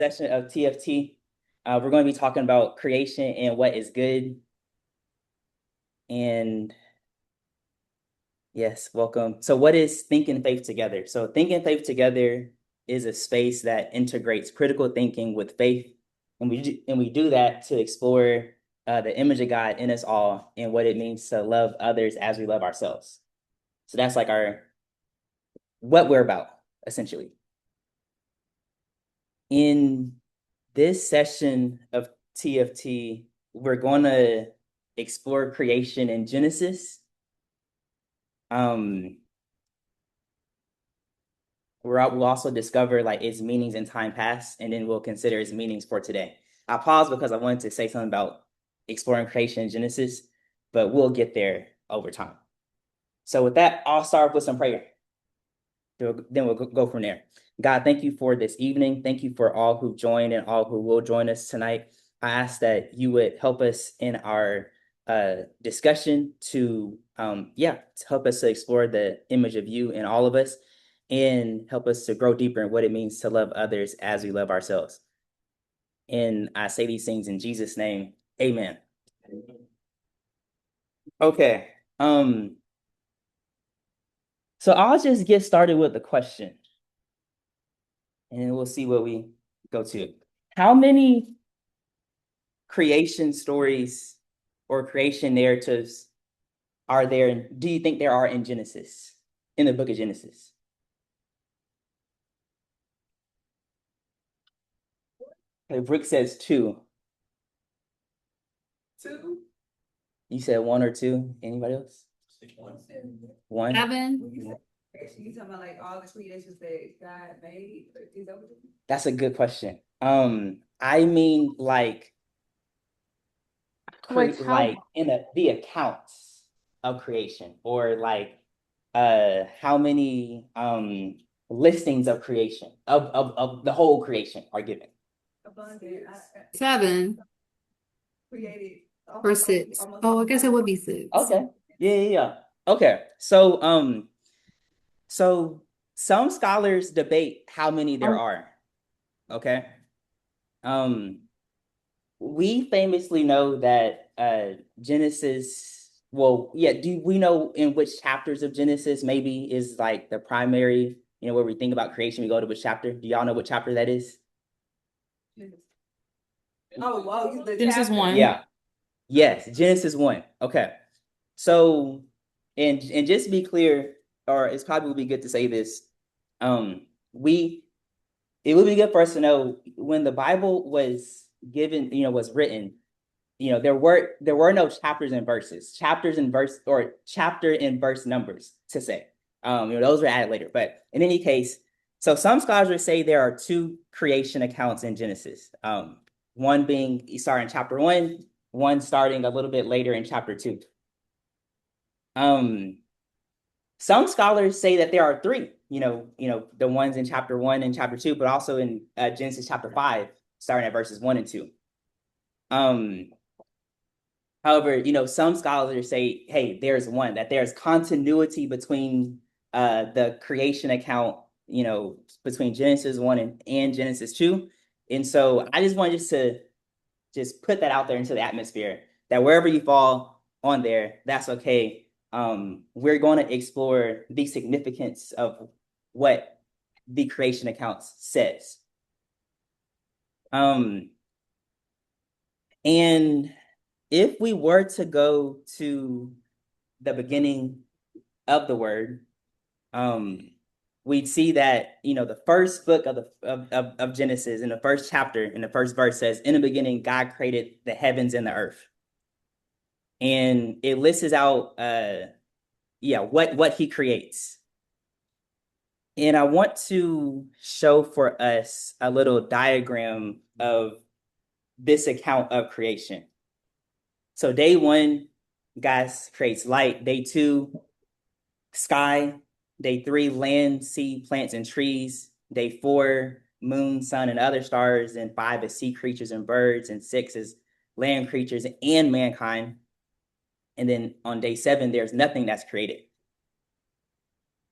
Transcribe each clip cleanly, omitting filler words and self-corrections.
Session of TFT. We're going to be talking about creation and what is good. And yes, welcome. So what is thinking faith together? So thinking faith together is a space that integrates critical thinking with faith. And we do that to explore the image of God in us all and what it means to love others as we love ourselves. So that's like what we're about, essentially. In this session of TFT, we're going to explore creation in Genesis. We'll also discover like its meanings in time past, and then we'll consider its meanings for today. I paused because I wanted to say something about exploring creation in Genesis, but we'll get there over time. So with that, I'll start with some prayer. Then we'll go from there. God, thank you for this evening. Thank you for all who joined and all who will join us tonight. I ask that you would help us in our discussion to help us to explore the image of you in all of us and help us to grow deeper in what it means to love others as we love ourselves. And I say these things in Jesus' name. Amen. Okay. So I'll just get started with the question, and then we'll see what we go to. How many creation stories or creation narratives are there? Do you think there are in Genesis, in the book of Genesis? Okay, Brooke says two. Two. You said one or two. Anybody else? One. 7. You talking about like all the creations that God made? Is that what you mean? That's a good question. I mean, like in the accounts of creation, or like how many listings of creation of the whole creation are given? Abundant. 7 Created. or 6. Oh, I guess it would be 6. Okay. Yeah. Okay. So some scholars debate how many there are. Okay. We famously know that Genesis, well, yeah, do we know in which chapters of Genesis maybe is like the primary, where we think about creation, we go to which chapter? Do y'all know what chapter that is? Oh, wow. Genesis 1. Yeah. Yes, Genesis 1. Okay. So, and just to be clear, or it's probably would be good to say this, it would be good for us to know when the Bible was given, was written, there were no chapters and verses, chapter and verse numbers to say. Those were added later. But in any case, so some scholars would say there are two creation accounts in Genesis. One being starting in chapter 1, one starting a little bit later in chapter 2. Some scholars say that there are three, the ones in chapter 1 and chapter 2, but also in Genesis chapter 5, starting at verses 1 and 2. However, some scholars say, hey, there's one, that there's continuity between the creation account, between Genesis 1 and Genesis 2. And so I just wanted to put that out there into the atmosphere, that wherever you fall on there, that's okay. We're going to explore the significance of what the creation account says. And if we were to go to the beginning of the word, we'd see that, the first book of Genesis, in the first chapter, in the first verse says, in the beginning, God created the heavens and the earth. And it lists out, what he creates. And I want to show for us a little diagram of this account of creation. So day 1, God creates light. Day 2, sky. Day 3, land, sea, plants, and trees. Day 4, moon, sun, and other stars. And 5 is sea creatures and birds. And 6 is land creatures and mankind. And then on day 7, there's nothing that's created.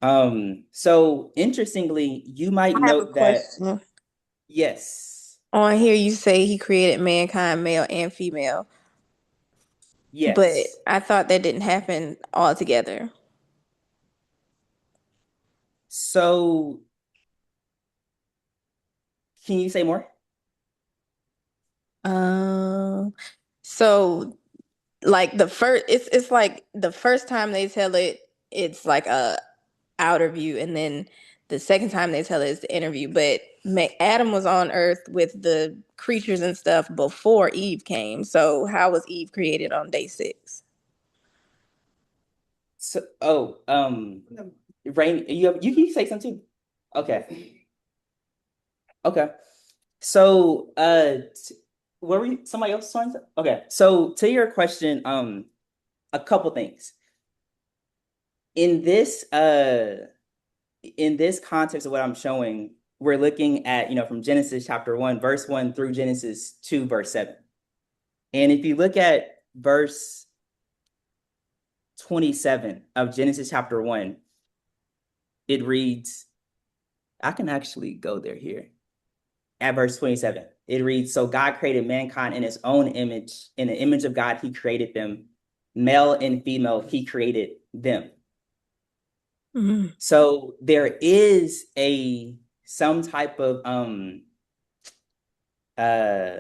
So interestingly, you might note that. Yes. On here, you say he created mankind, male and female, but Yes. I thought that didn't happen all together. So can you say more? Um, so like the first, it's like the first time they tell it, it's like a outer view, and then the second time they tell it is the interview. But Adam was on Earth with the creatures and stuff before Eve came. So how was Eve created on day six? So, Rain, you can say something too. Okay. Okay. So, where were you? Somebody else saying something? Okay. So, to your question, a couple things in this context of what I'm showing, we're looking at from Genesis chapter 1, verse 1 through Genesis 2, verse 7. And if you look at verse 27 of Genesis chapter 1, it reads, I can actually go there here. At verse 27, it reads, so God created mankind in his own image. In the image of God, he created them. Male and female, he created them. Mhm. So there is some type of uh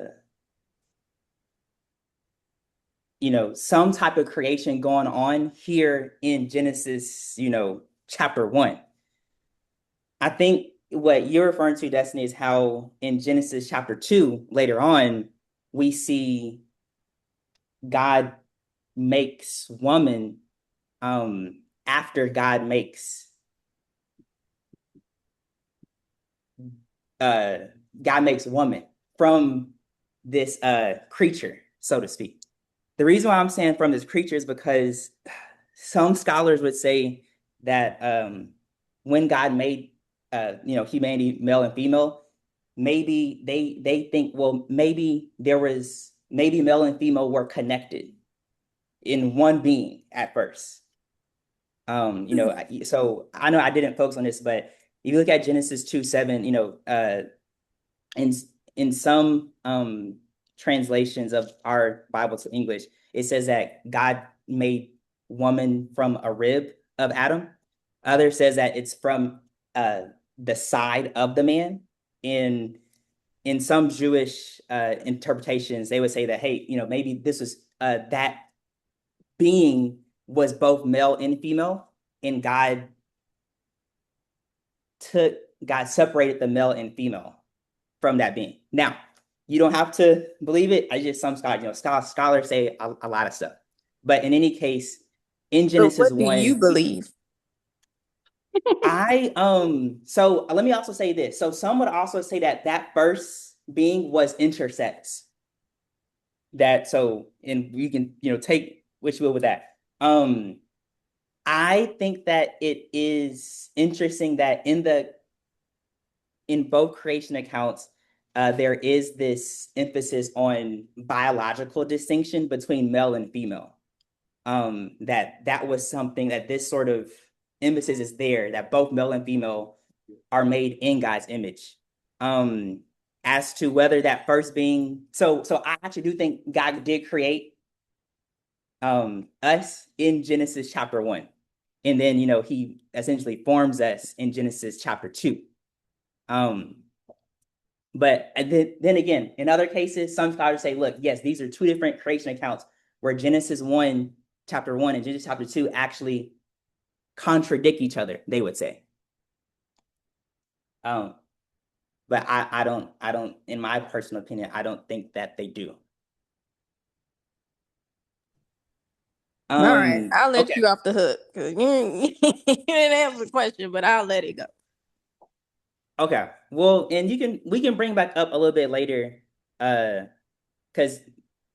some type of creation going on here in Genesis, chapter 1. I think what you're referring to, Destiny, is how in Genesis chapter 2, later on, we see God makes woman after uh God makes woman from this creature, so to speak. The reason why I'm saying from this creature is because some scholars would say that when God made humanity male and female, maybe they think, well, maybe male and female were connected in one being at first. So I know I didn't focus on this, but if you look at Genesis 2:7, in in some translations of our Bible to English, it says that God made woman from a rib of Adam. Others says that it's from the side of the man. In some Jewish interpretations, they would say that, hey, maybe this was that being was both male and female, and God separated the male and female from that being. Now, you don't have to believe it. I just some scholars, scholars say a lot of stuff. But in any case, in So Genesis what do you 1, believe? so let me also say this. So some would also say that that first being was intersex. And you can, take which you will with that. I think that it is interesting that in both creation accounts, there is this emphasis on biological distinction between male and female. That was something that this sort of emphasis is there, that both male and female are made in God's image. As to whether that first being, so I actually do think God did create us in Genesis chapter 1. And then, he essentially forms us in Genesis chapter 2. Um, But then again, in other cases, some scholars say, look, yes, these are two different creation accounts where Genesis 1, chapter 1 and Genesis chapter 2 actually contradict each other, they would say. Um, but I don't, in my personal opinion, I don't think that they do. All right, I'll let Okay. you off the hook because you didn't answer the question, but I'll let it go. Okay. Well, and we can bring back up a little bit later, because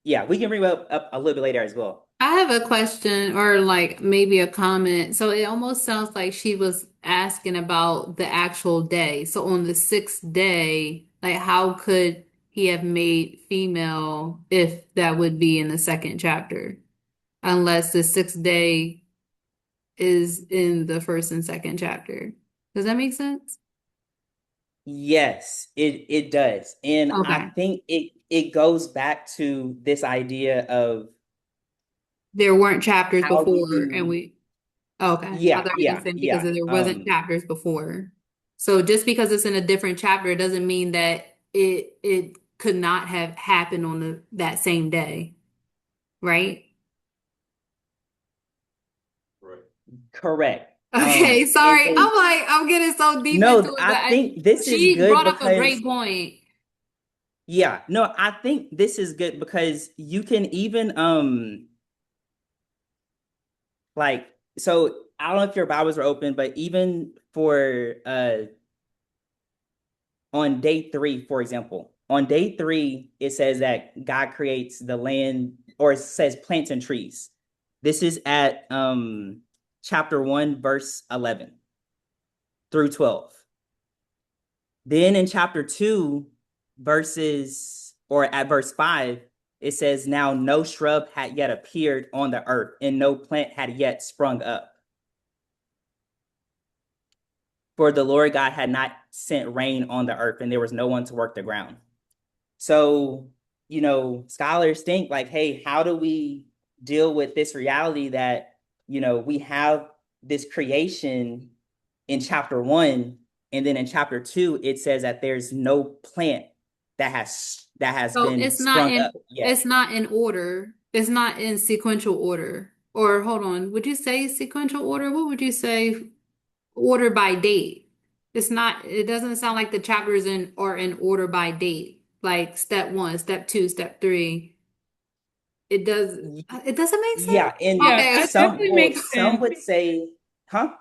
yeah, we can bring up a little bit later as well. I have a question or like maybe a comment. So it almost sounds like she was asking about the actual day. So on the sixth day, like how could he have made female if that would be in the second chapter? Unless the sixth day is in the first and second chapter. Does that make sense? Yes, it does. And I Okay. think it goes back to this idea of There weren't chapters how do before, and you, we, okay. I yeah, thought you were yeah, saying because yeah. there wasn't chapters before. So just because it's in a different chapter, it doesn't mean that it could not have happened on that same day, right? Correct. Okay, And sorry. then, I'm like, I'm getting so deep into no, it, I but think this is she good brought up a because, great point. yeah, no, I think this is good because you can even like, so I don't know if your Bibles are open, but even for on day three, for example, on day three, it says that God creates the land, or it says plants and trees. This is at chapter 1, verse 11 through 12. Then in chapter 2, verses, or at verse 5, it says, now no shrub had yet appeared on the earth, and no plant had yet sprung up. For the Lord God had not sent rain on the earth, and there was no one to work the ground. So, scholars think like, hey, how do we deal with this reality that, we have this creation in chapter 1, and then in chapter 2, it says that there's no plant that has So been sprung up yet. it's not in order. It's not in sequential order. Or hold on, would you say sequential order? What would you say order by date? It's not, it doesn't sound like the chapters in are in order by date. Like step one, step two, step three. It does it doesn't make sense? Yeah, and Yeah, Okay. that some definitely well, makes some sense. would say, huh?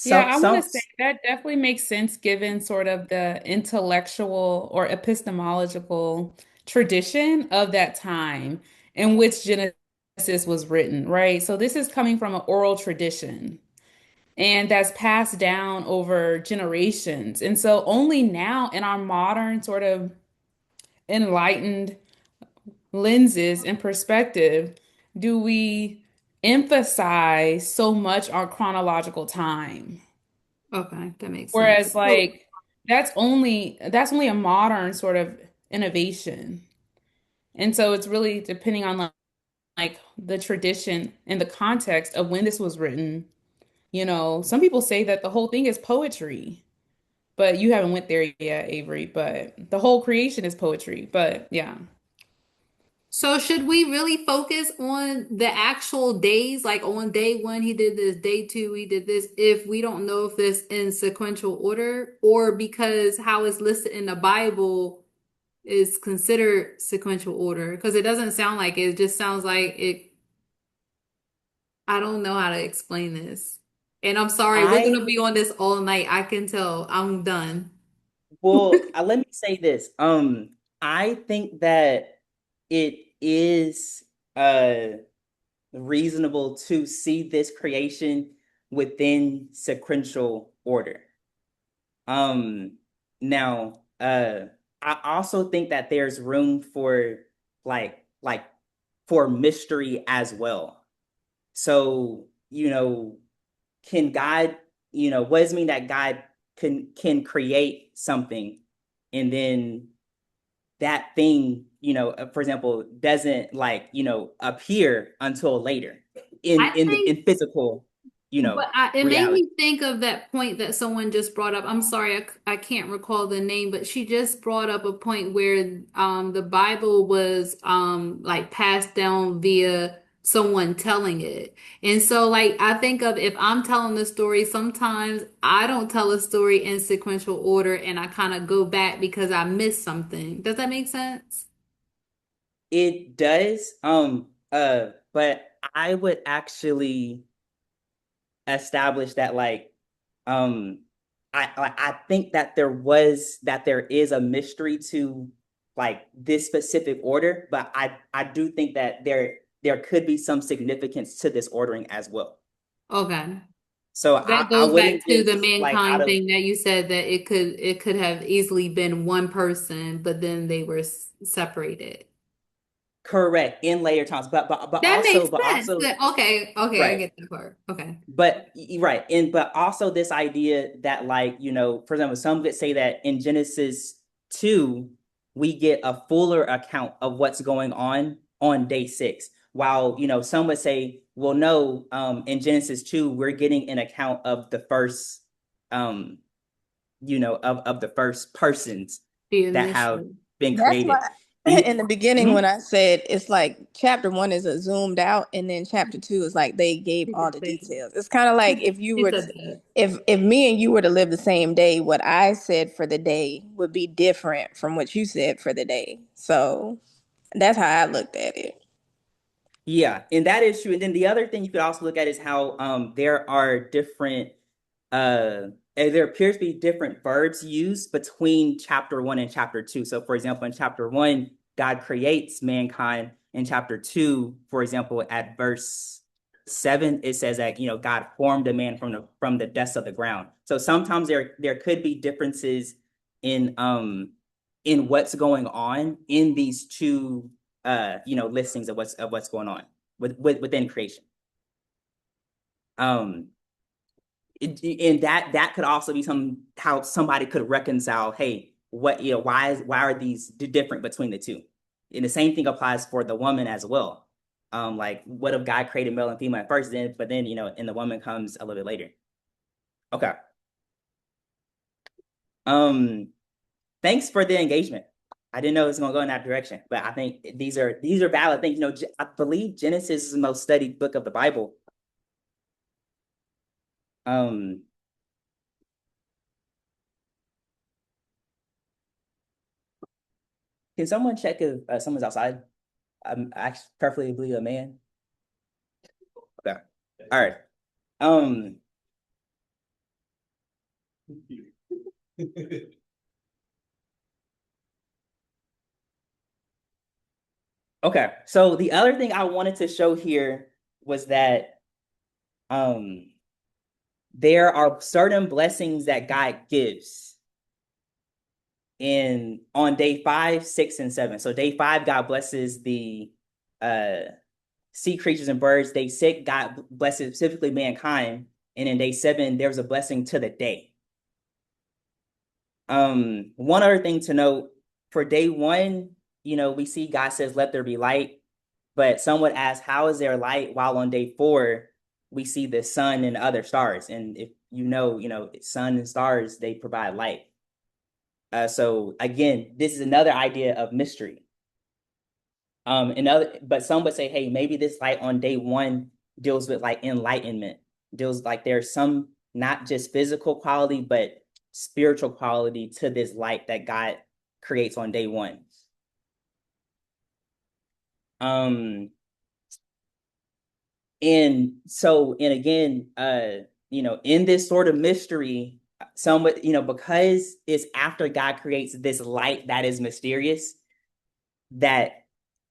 Yeah, Some I want to some say that definitely makes sense given sort of the intellectual or epistemological tradition of that time in which Genesis was written, right? So this is coming from an oral tradition and that's passed down over generations. And so only now in our modern sort of enlightened lenses and perspective do we emphasize so much on chronological time. Okay, that makes sense. Whereas So like that's only a modern sort of innovation. And so it's really depending on like the tradition and the context of when this was written. Some people say that the whole thing is poetry, but you haven't went there yet, Avery, but the whole creation is poetry. But yeah. So should we really focus on the actual days? Like on day one, he did this, day two, he did this, if we don't know if this in sequential order, or because how it's listed in the Bible is considered sequential order? Because it doesn't sound like it. It just sounds like it. I don't know how to explain this. And I'm sorry, we're I gonna be on this all night. I can tell. I'm done. well, let me say this. I think that it is reasonable to see this creation within sequential order. Um, Now, I also think that there's room for like for mystery as well. So, can God, what does it mean that God can create something and then that thing, for example, doesn't appear until later in I in the think in physical, But it made reality. me think of that point that someone just brought up. I'm sorry, I can't recall the name, but she just brought up a point where the Bible was like passed down via someone telling it. And so like I think of if I'm telling the story, sometimes I don't tell a story in sequential order and I kind of go back because I missed something. Does that make sense? It does. But I would actually establish that um I think that there is a mystery to like this specific order, but I do think that there could be some significance to this ordering as well. Okay. So That I goes back wouldn't to the just like out mankind of thing that you said that it could have easily been one person, but then they were separated. correct, in later times, That makes but sense. also Okay, okay, I right. get that part. Okay. But right, and but also this idea that, like, for example, some would say that in Genesis 2 we get a fuller account of what's going on day 6, while some would say, well, no, in Genesis 2 we're getting an account of the first, um of the first persons The that have initial. been That's created. why And in the beginning when mhm. I said it's like chapter one is a zoomed out, and then chapter two is like they gave all the details. It's kind of like if you He were said to, that. if me and you were to live the same day, what I said for the day would be different from what you said for the day. So that's how I looked at it. Yeah, and that is true. And then the other thing you could also look at is how there are different there appears to be different verbs used between chapter 1 and chapter 2. So for example, in chapter 1, God creates mankind. In chapter 2, for example, at verse 7, it says that God formed a man from the dust of the ground. So sometimes there could be differences in what's going on in these two listings of what's going on within creation. Um and that could also be how somebody could reconcile, hey, why are these different between the two? And the same thing applies for the woman as well. Like, what if God created male and female at first, but then and the woman comes a little bit later? Okay. um Thanks for the engagement. I didn't know it was going to go in that direction, but I think these are valid things. I believe Genesis is the most studied book of the Bible. um can someone check if someone's outside? I'm actually preferably a man. Okay. All right. Um, okay. So the other thing I wanted to show here was that um there are certain blessings that God gives in on day 5, 6, and 7. So day 5, God blesses the uh sea creatures and birds. Day 6, God blesses specifically mankind. And in day 7, there's a blessing to the day. One other thing to note, for day 1, we see God says, let there be light. But some would ask, how is there light while on day 4 we see the sun and other stars? And if sun and stars, they provide light. So again, this is another idea of mystery. But some would say, hey, maybe this light on day 1 deals with like enlightenment, deals like there's some not just physical quality, but spiritual quality to this light that God creates on day 1. And again, in this sort of mystery, because it's after God creates this light that is mysterious, that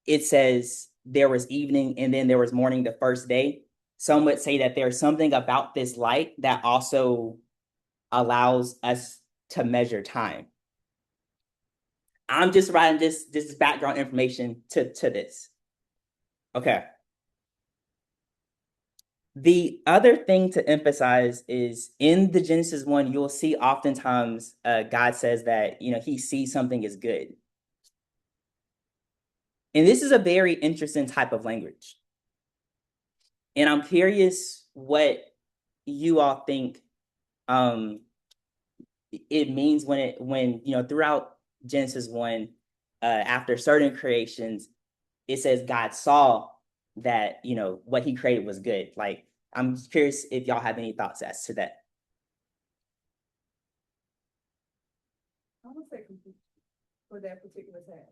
it says there was evening and then there was morning the first day. Some would say that there's something about this light that also allows us to measure time. I'm just writing this background information to this. Okay. The other thing to emphasize is in the Genesis 1, you'll see oftentimes God says that he sees something as good. And this is a very interesting type of language. And I'm curious what you all think it means when throughout Genesis 1, after certain creations, it says God saw that what he created was good. Like, I'm curious if y'all have any thoughts as to that. I would say complete for that particular task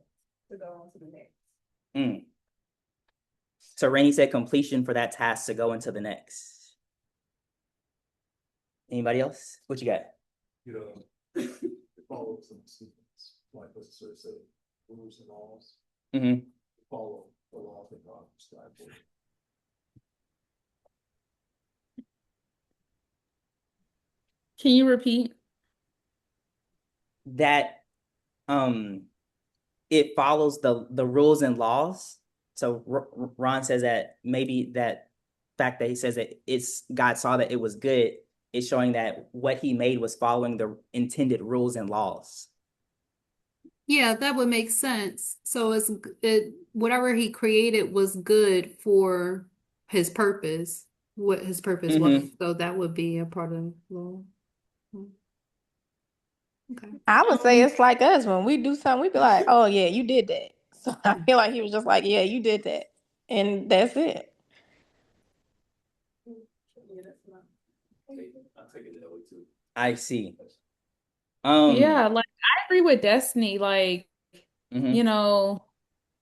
to go on to the next. Mm. So Rainey said completion for that task to go into the next. Anybody else? What you got? It follows some sequence, like let's sort of say rules and laws. Mm-hmm. Follow the law that God prescribed for. Can you repeat? That it follows the rules and laws. so Ron says that maybe that fact that he says that it's God saw that it was good is showing that what he made was following the intended rules and laws. Yeah, that would make sense. So it whatever he created was good for his purpose, what his purpose was. Mm-hmm. So that would be a part of law. Okay. I would say it's like us when we do something, we be like, "Oh yeah, you did that." So I feel like he was just like, "Yeah, you did that," and that's it. Yeah, that's not. I take it that way too. I see. Yeah, like I agree with Destiny. Like, you Mhm. know,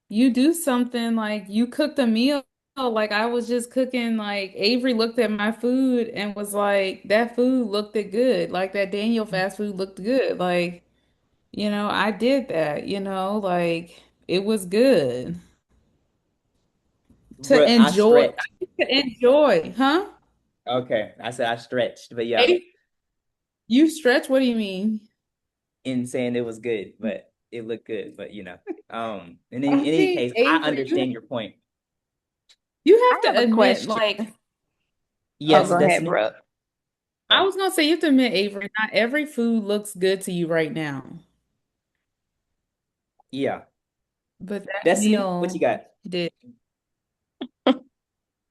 you do something like you cooked a meal. Like I was just cooking, like Avery looked at my food and was like, that food looked good. Like that Daniel fast food looked good. Like, I did that, like it was good to I enjoy, stretched. huh? Okay, I said I stretched, but yeah, Hey, you stretch, what do you mean? in saying it was good, but it looked good, but in I any mean, case, I Avery, understand your point. you I have have to a admit, question. like, Oh, Yes, go ahead, Destiny. bro. I Oh, was gonna say you have to admit, Avery, not every food looks good to you right now. yeah, But that Destiny. What you meal got? did.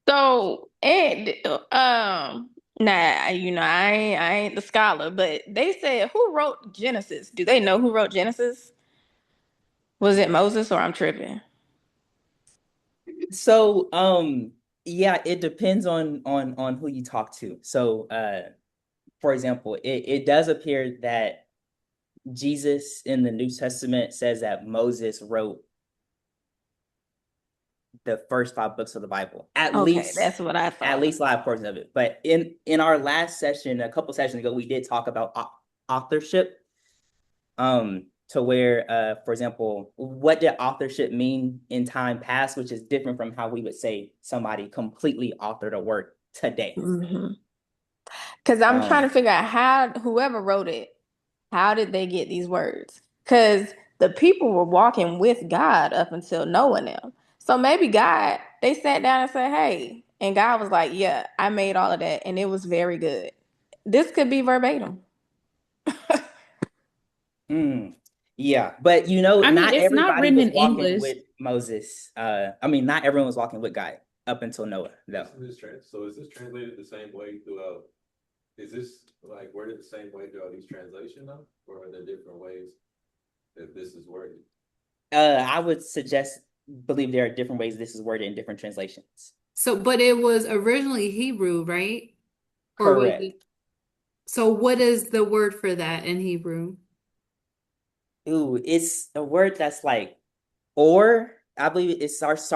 So, and nah, I ain't the scholar, but they said who wrote Genesis? Do they know who wrote Genesis? Was it Moses or I'm tripping? So, yeah, it depends on who you talk to. So, for example, it does appear that Jesus in the New Testament says that Moses wrote the first five books of the Bible, Okay, that's what I at thought. least five portions of it. But in our last session, a couple sessions ago, we did talk about authorship. To where, for example, what did authorship mean in time past, which is different from how we would say somebody completely authored a work today. Because I'm trying to Um, figure out how whoever wrote it, how did they get these words? Because the people were walking with God up until Noah now. So maybe God, they sat down and said, "Hey," and God was like, "Yeah, I made all of that, and it was very good." This could be verbatim. mm, yeah, but I mean, not it's not everybody written was in walking English. with Moses. I mean, not everyone was walking with God up until Noah, though. So is this translated the same way throughout? Is this like worded the same way throughout each translation though, or are there different ways that this is worded? I would suggest believe there are different ways this is worded in different translations. So, but it was originally Hebrew, right? Or was Correct. it? So, what is the word for that in Hebrew? Ooh, it's a word that's like or. I believe it starts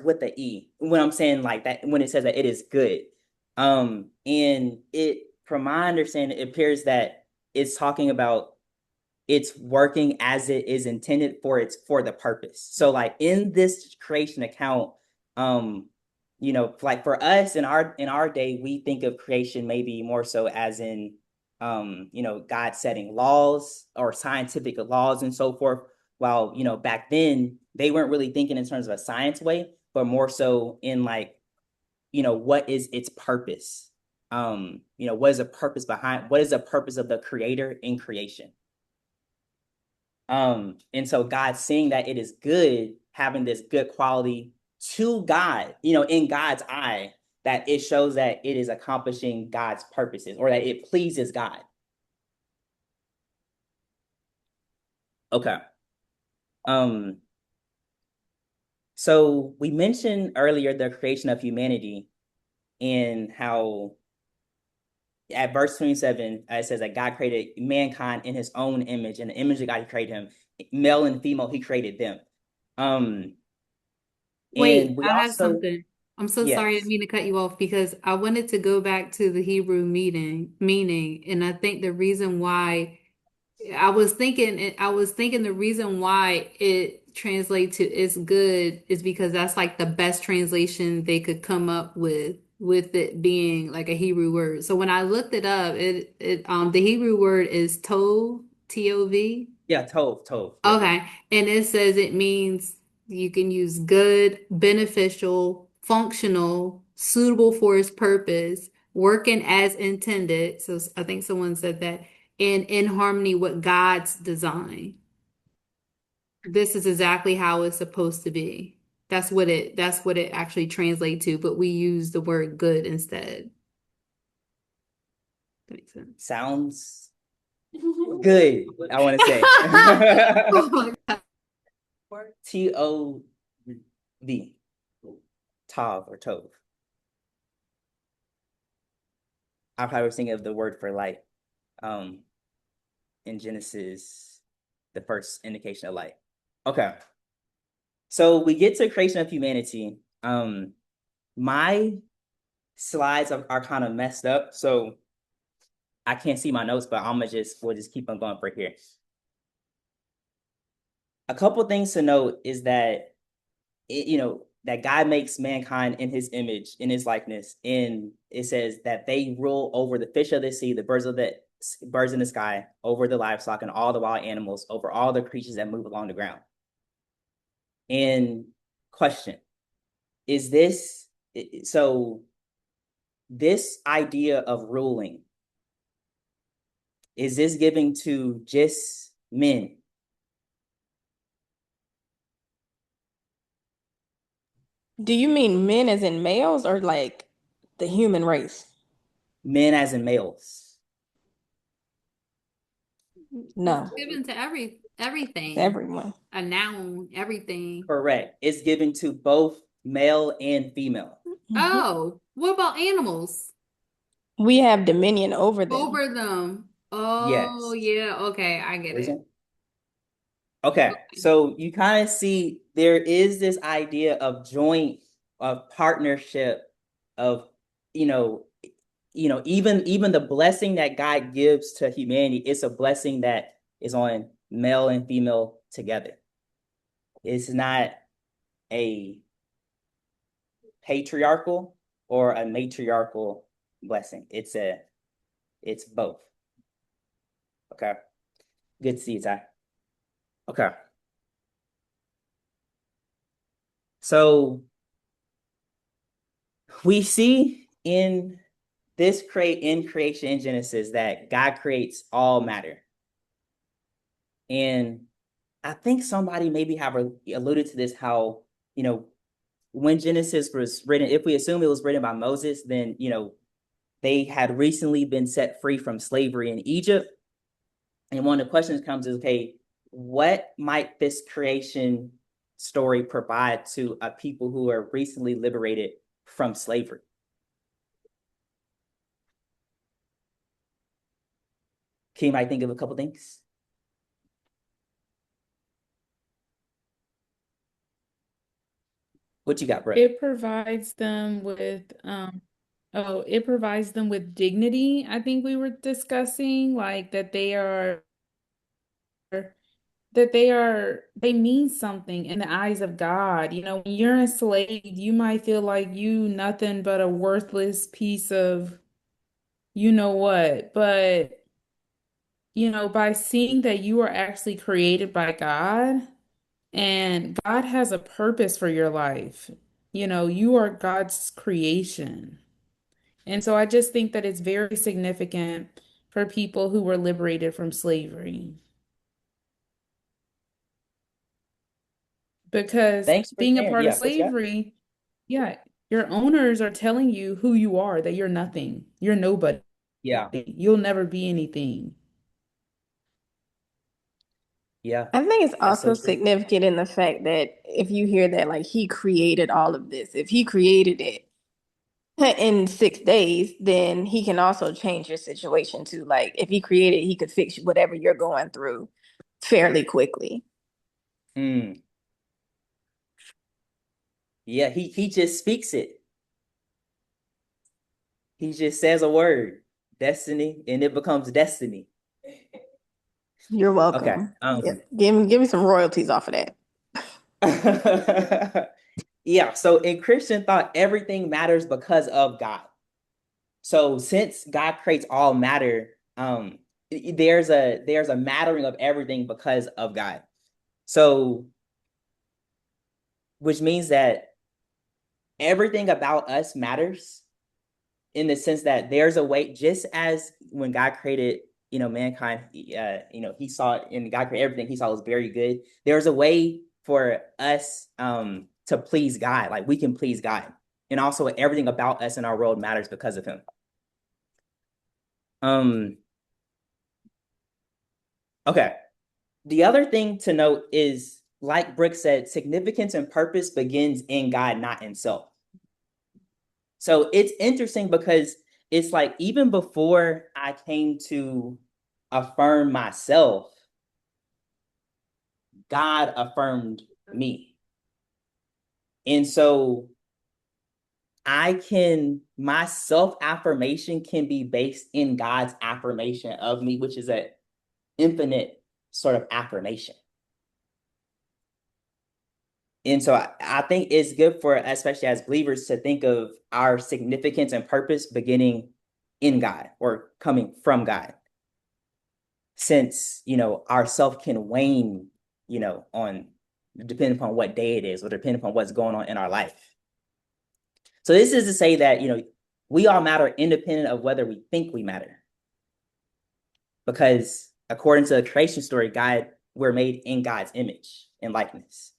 with the E when I'm saying like that when it says that it is good. And it from my understanding, it appears that it's talking about it's working as it is intended for the purpose. So like in this creation account, um, like for us in our day, we think of creation maybe more so as in God setting laws or scientific laws and so forth. While, back then they weren't really thinking in terms of a science way, but more so in like, what is its purpose? What is the purpose behind what is the purpose of the creator in creation? And so God seeing that it is good, having this good quality to God, in God's eye, that it shows that it is accomplishing God's purposes or that it pleases God. Okay. Um, so we mentioned earlier the creation of humanity and how at verse 27, it says that God created mankind in his own image. In the image of God, he created him. Male and female, he created them. Um, and Wait, we I have also, something. I'm so sorry, I didn't yes. mean to cut you off because I wanted to go back to the Hebrew meaning, and I think the reason why I was thinking the reason why it translates to "it's good" is because that's like the best translation they could come up with it being like a Hebrew word. So when I looked it up, the Hebrew word is tov, Tov. Yeah, Tove, Tove. Yep. Okay, and it says it means You can use good, beneficial, functional, suitable for its purpose, working as intended. So I think someone said that, and in harmony with God's design. This is exactly how it's supposed to be. That's what it actually translates to, but we use the word good instead. That makes sense. Sounds good, I want to say. Oh my God. Tov. Tov or Tov. I probably was thinking of the word for light. In Genesis, the first indication of light. Okay. So we get to creation of humanity. My slides are kind of messed up, so I can't see my notes, but we'll just keep on going for here. A couple things to note is that that God makes mankind in his image, in his likeness, and it says that they rule over the fish of the sea, the birds in the sky, over the livestock and all the wild animals, over all the creatures that move along the ground. And question, is this so this idea of ruling, is this giving to just men? Do you mean men as in males or like the human race? Men as in males? No, Given to everything. everyone. A noun, everything. Correct. It's given to both male and female. Oh, what about animals? We have dominion over them. Over them. Oh, Yes. yeah. Okay, I get it. Okay, so you kind of see there is this idea of joint, of partnership, of even the blessing that God gives to humanity, it's a blessing that is on male and female together. It's not a patriarchal or a matriarchal blessing. It's both. Okay. Good to see you, Ty. Okay. So we see in creation in Genesis that God creates all matter. And I think somebody maybe have alluded to this, how, when Genesis was written, if we assume it was written by Moses, then, they had recently been set free from slavery in Egypt. And one of the questions comes is, okay, what might this creation story provide to a people who are recently liberated from slavery? Can you might think of a couple things? What you got, bro? It provides them with it provides them with dignity. I think we were discussing like they mean something in the eyes of God. You know, when you're enslaved, you might feel like you nothing but a worthless piece of you know what, but by seeing that you are actually created by God and God has a purpose for your life. You are God's creation. And so I just think that it's very significant for people who were liberated from slavery. Because Thanks for being a sharing. part of Yeah, what you got? slavery, yeah, your owners are telling you who you are, that you're nothing. You're nobody. Yeah, You'll never be anything. yeah, I think it's that's also so true. significant in the fact that if you hear that, like, he created all of this, if he created it in 6 days, then he can also change your situation too. Like, if he created, he could fix whatever you're going through fairly quickly. Mm. Yeah, he just speaks it. He just says a word, destiny, and it becomes destiny. You're Okay. welcome. Yeah. Give me some royalties off of that. Yeah, so in Christian thought, everything matters because of God. So since God creates all matter, there's a mattering of everything because of God. So which means that everything about us matters in the sense that there's a way, just as when God created, mankind, he saw, and God created everything, he saw was very good. There's a way for us to please God. Like, we can please God. And also everything about us in our world matters because of him. Okay. The other thing to note is, like Brooke said, significance and purpose begins in God, not in self. So it's interesting because it's like, even before I came to affirm myself, God affirmed me. And so my self-affirmation can be based in God's affirmation of me, which is an infinite sort of affirmation. And so I think it's good for, especially as believers, to think of our significance and purpose beginning in God or coming from God. Since, our self can wane, on depending upon what day it is or depending upon what's going on in our life. So this is to say that, we all matter independent of whether we think we matter. Because according to the creation story, we're made in God's image and likeness.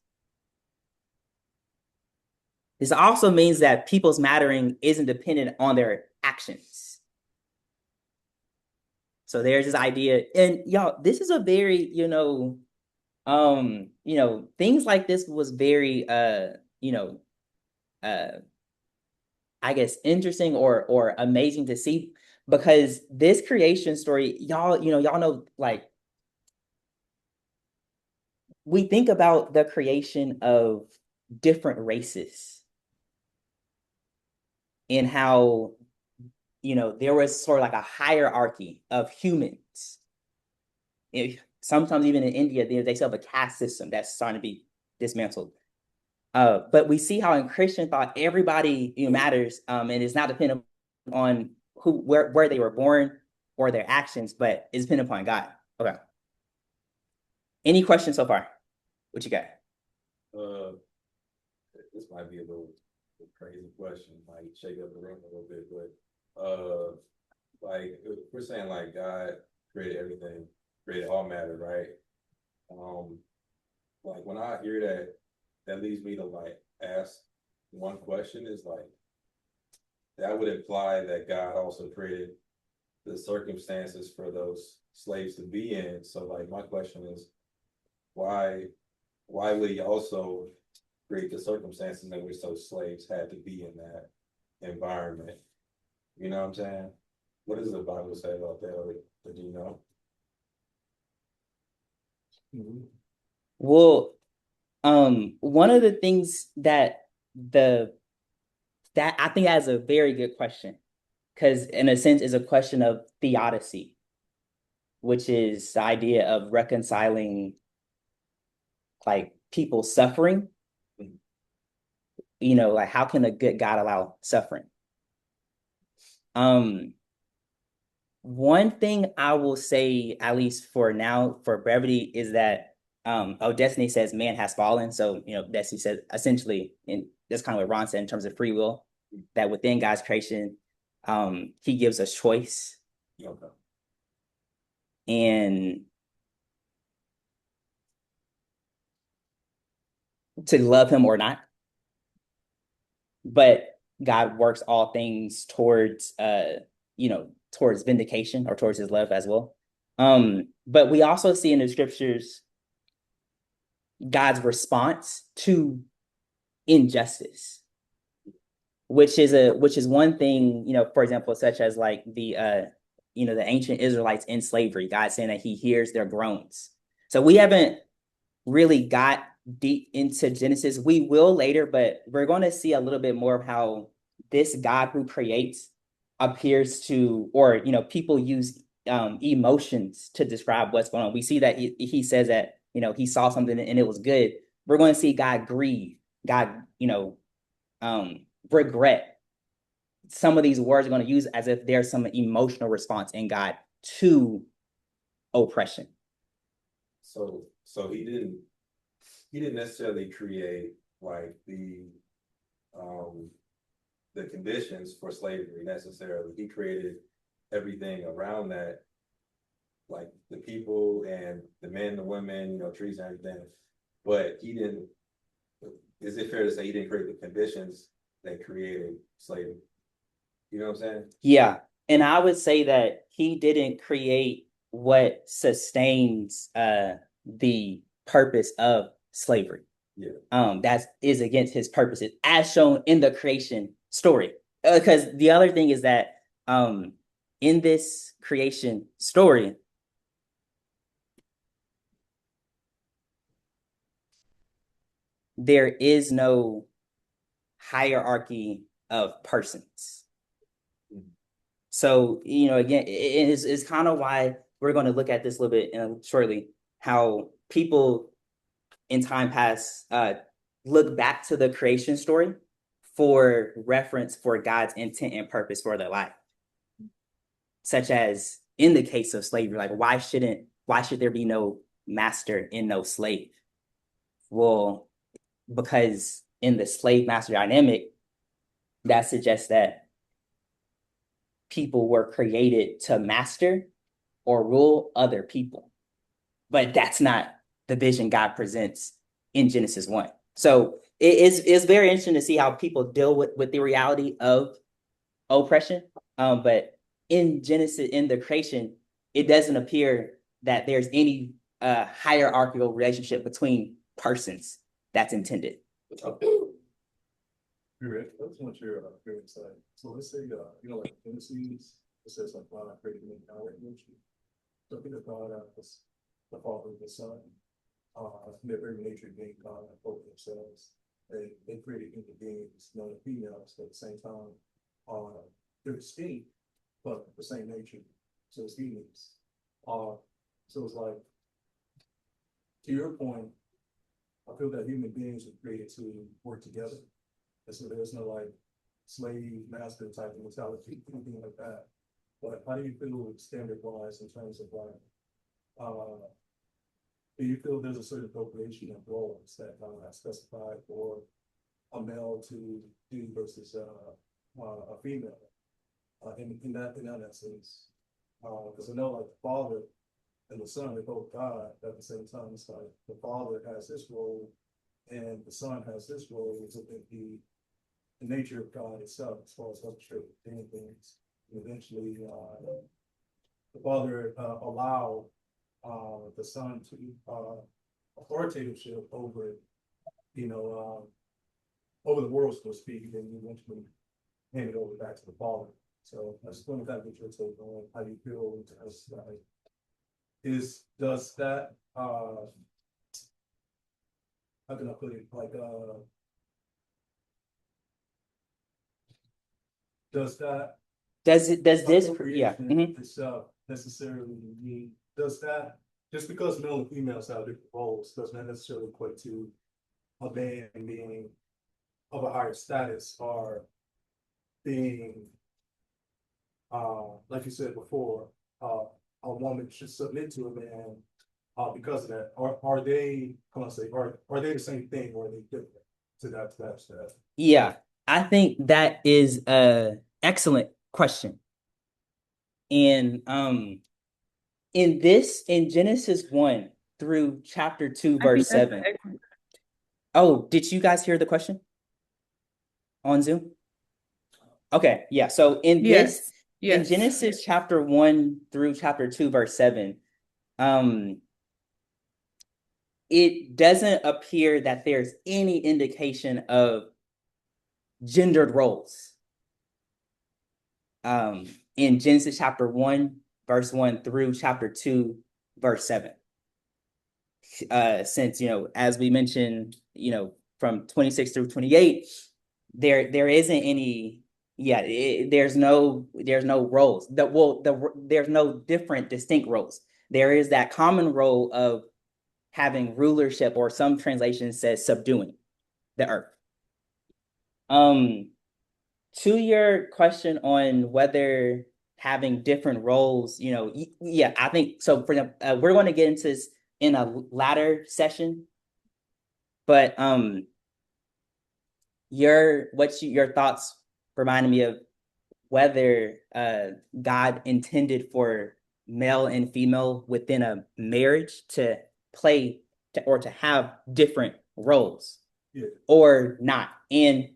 This also means that people's mattering isn't dependent on their actions. So there's this idea, and y'all, this is a very, things like this was very, I guess, interesting or amazing to see, because this creation story, y'all know, like, we think about the creation of different races and how, there was sort of like a hierarchy of humans. Sometimes even in India, they still have a caste system that's starting to be dismantled. But we see how in Christian thought, everybody matters, and it's not dependent on where they were born or their actions, but it's dependent upon God. Okay. Any questions so far? What you got? This might be a little crazy question, might shake up the room a little bit, but like, if we're saying like God created everything, created all matter, right? Like, when I hear that leads me to like ask one question, is like, that would imply that God also created the circumstances for those slaves to be in. So like, my question is, why would he also create the circumstances in which those slaves had to be in that environment? You know what I'm saying? What does the Bible say about that? Or do you know? Well, one of the things that I think that's a very good question, because in a sense is a question of theodicy, which is the idea of reconciling like people suffering. Like, how can a good God allow suffering? One thing I will say, at least for now, for brevity, is that Destiny says man has fallen. So, Destiny says essentially, and that's kind of what Ron said in terms of free will, that within God's creation, he gives us choice. Okay. And to love him or not. But God works all things towards towards vindication or towards his love as well. But we also see in the scriptures God's response to injustice, which is one thing, for example, such as like the ancient Israelites in slavery, God saying that he hears their groans. So we haven't really got deep into Genesis. We will later, but we're going to see a little bit more of how this God who creates appears to, or people use emotions to describe what's going on. We see that he says that he saw something and it was good. We're going to see God grieve, God regret. Some of these words are going to use as if there's some emotional response in God to oppression. So he didn't necessarily create like the conditions for slavery necessarily. He created everything around that, like the people and the men, the women, trees and everything. But he didn't. Is it fair to say he didn't create the conditions that created slavery? You know what I'm saying? Yeah. And I would say that he didn't create what sustains the purpose of slavery. Yeah. That is against his purposes, as shown in the creation story. Because the other thing is that in this creation story, there is no hierarchy of persons. So, again, it's kind of why we're going to look at this a little bit shortly, how people in time past look back to the creation story for reference for God's intent and purpose for their life. Such as in the case of slavery, like why should there be no master and no slave? Well, because in the slave master dynamic, that suggests that people were created to master or rule other people. But that's not the vision God presents in Genesis 1. So it's very interesting to see how people deal with the reality of oppression. But in Genesis, in the creation, it doesn't appear that there's any hierarchical relationship between persons that's intended. Rick, I just want your insight. So let's say, like Genesis, it says like God created me in our image. So think of God as the Father and the Son. Their very nature being God and both themselves. They created human beings, male and females, but at the same time, they're distinct, but the same nature. So it's humans. So it's like, to your point, I feel that human beings were created to work together. And so there's no like slave master type of mentality, anything like that. But how do you feel standard wise in terms of like, do you feel there's a certain appropriation of roles that are specified for a male to do versus a female in that essence? Because I know like the father and the son, they're both God at the same time. It's like the father has this role and the son has this role within the nature of God itself, as far as orchestrating things. And eventually, the father allow the son to authoritativeship over, over the world, so to speak, and then eventually hand it over back to the father. So I just want to kind of get your take on how you feel as like, does that how can I put it like does this yeah itself necessarily mean, does that just because male and females have different roles does not necessarily equate to a man being of a higher status or being like you said before, a woman should submit to a man because of that. Are they, come on, say, are they the same thing or are they different to that extent? Yeah, I think that is a excellent question. And in Genesis 1 through chapter 2, verse 7. Oh, did you guys hear the question on Zoom? Okay, yeah. So in Genesis chapter 1 through chapter 2, verse 7, it doesn't appear that there's any indication of gendered roles. In Genesis chapter 1, verse 1 through chapter 2, verse 7. Since, as we mentioned, from 26 through 28, there isn't any, there's no roles. There's no different distinct roles. There is that common role of having rulership, or some translations says subduing the earth. To your question on whether having different roles, I think so. For example, we're going to get into this in a latter session, but your thoughts reminded me of whether God intended for male and female within a marriage to play or to have different roles, Yeah. or not. And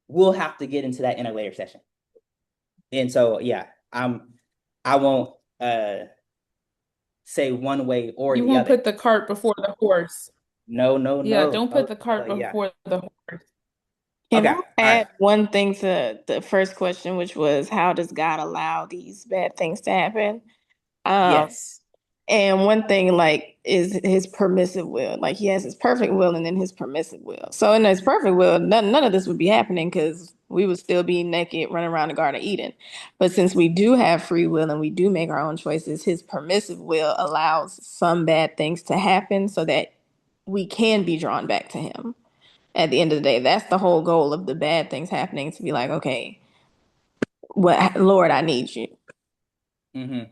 we'll have to get into that in a later session. And so yeah, I won't say one way or You the won't other. put the cart before the horse. No, no, Yeah, no. don't put the cart Yeah. before the horse. Can Okay. I All right. add one thing to the first question, which was how does God allow these bad things to happen? Um, Yes. and one thing like is his permissive will. Like he has his perfect will and then his permissive will. So in his perfect will, none of this would be happening because we would still be naked running around the Garden of Eden. But since we do have free will and we do make our own choices, his permissive will allows some bad things to happen so that we can be drawn back to him. At the end of the day, that's the whole goal of the bad things happening, to be like, okay, what, Lord, I need you. Mm-hmm.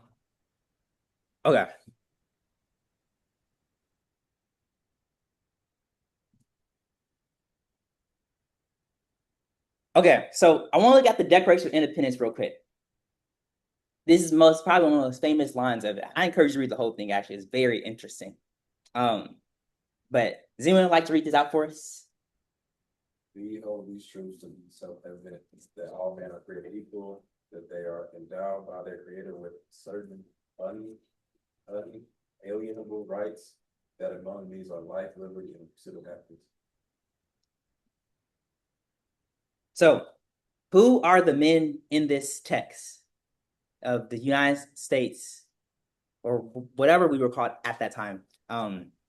Okay. Okay, so I want to look at the Declaration of Independence real quick. This is probably one of the most famous lines of it. I encourage you to read the whole thing. Actually, it's very interesting. But does anyone like to read this out for us? We hold these truths to be self-evident, that all men are created equal, that they are endowed by their creator with certain unalienable rights, that among these are life, liberty, and pursuit of happiness. So, who are the men in this text of the United States, or whatever we were called at that time?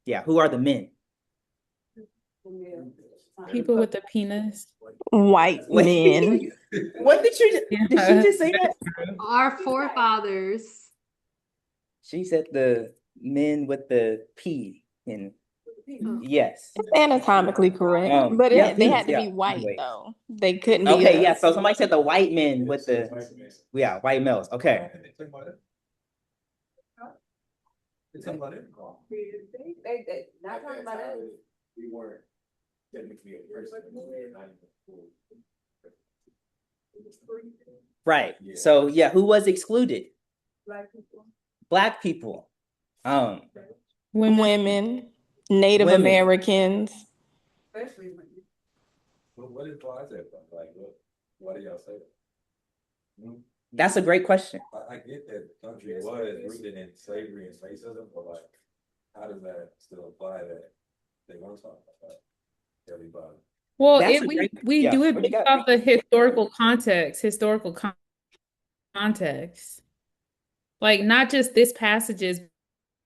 Yeah, who are the men? People with the penis. White men. What did did she just say that? Our forefathers. She said the men with the P in. Yes. It's anatomically correct, but Yeah, they had to yeah. be white Anyway. though. They couldn't be. Okay, yeah. So somebody said the white men with the white males. Okay. It's about it. They not talking about us. We weren't technically a person. Right. Yeah. So yeah, who was excluded? Black people. Black people. Women, Native Women. Americans. Especially when What is why is that? Like, why do y'all say that? That's a great question. I get that the country was rooted in slavery and racism, but like, how does that still apply that they weren't talking about that? Everybody. Well, That's it a great. we Yeah. do it What do you based got? off the historical context. Like not just this passages,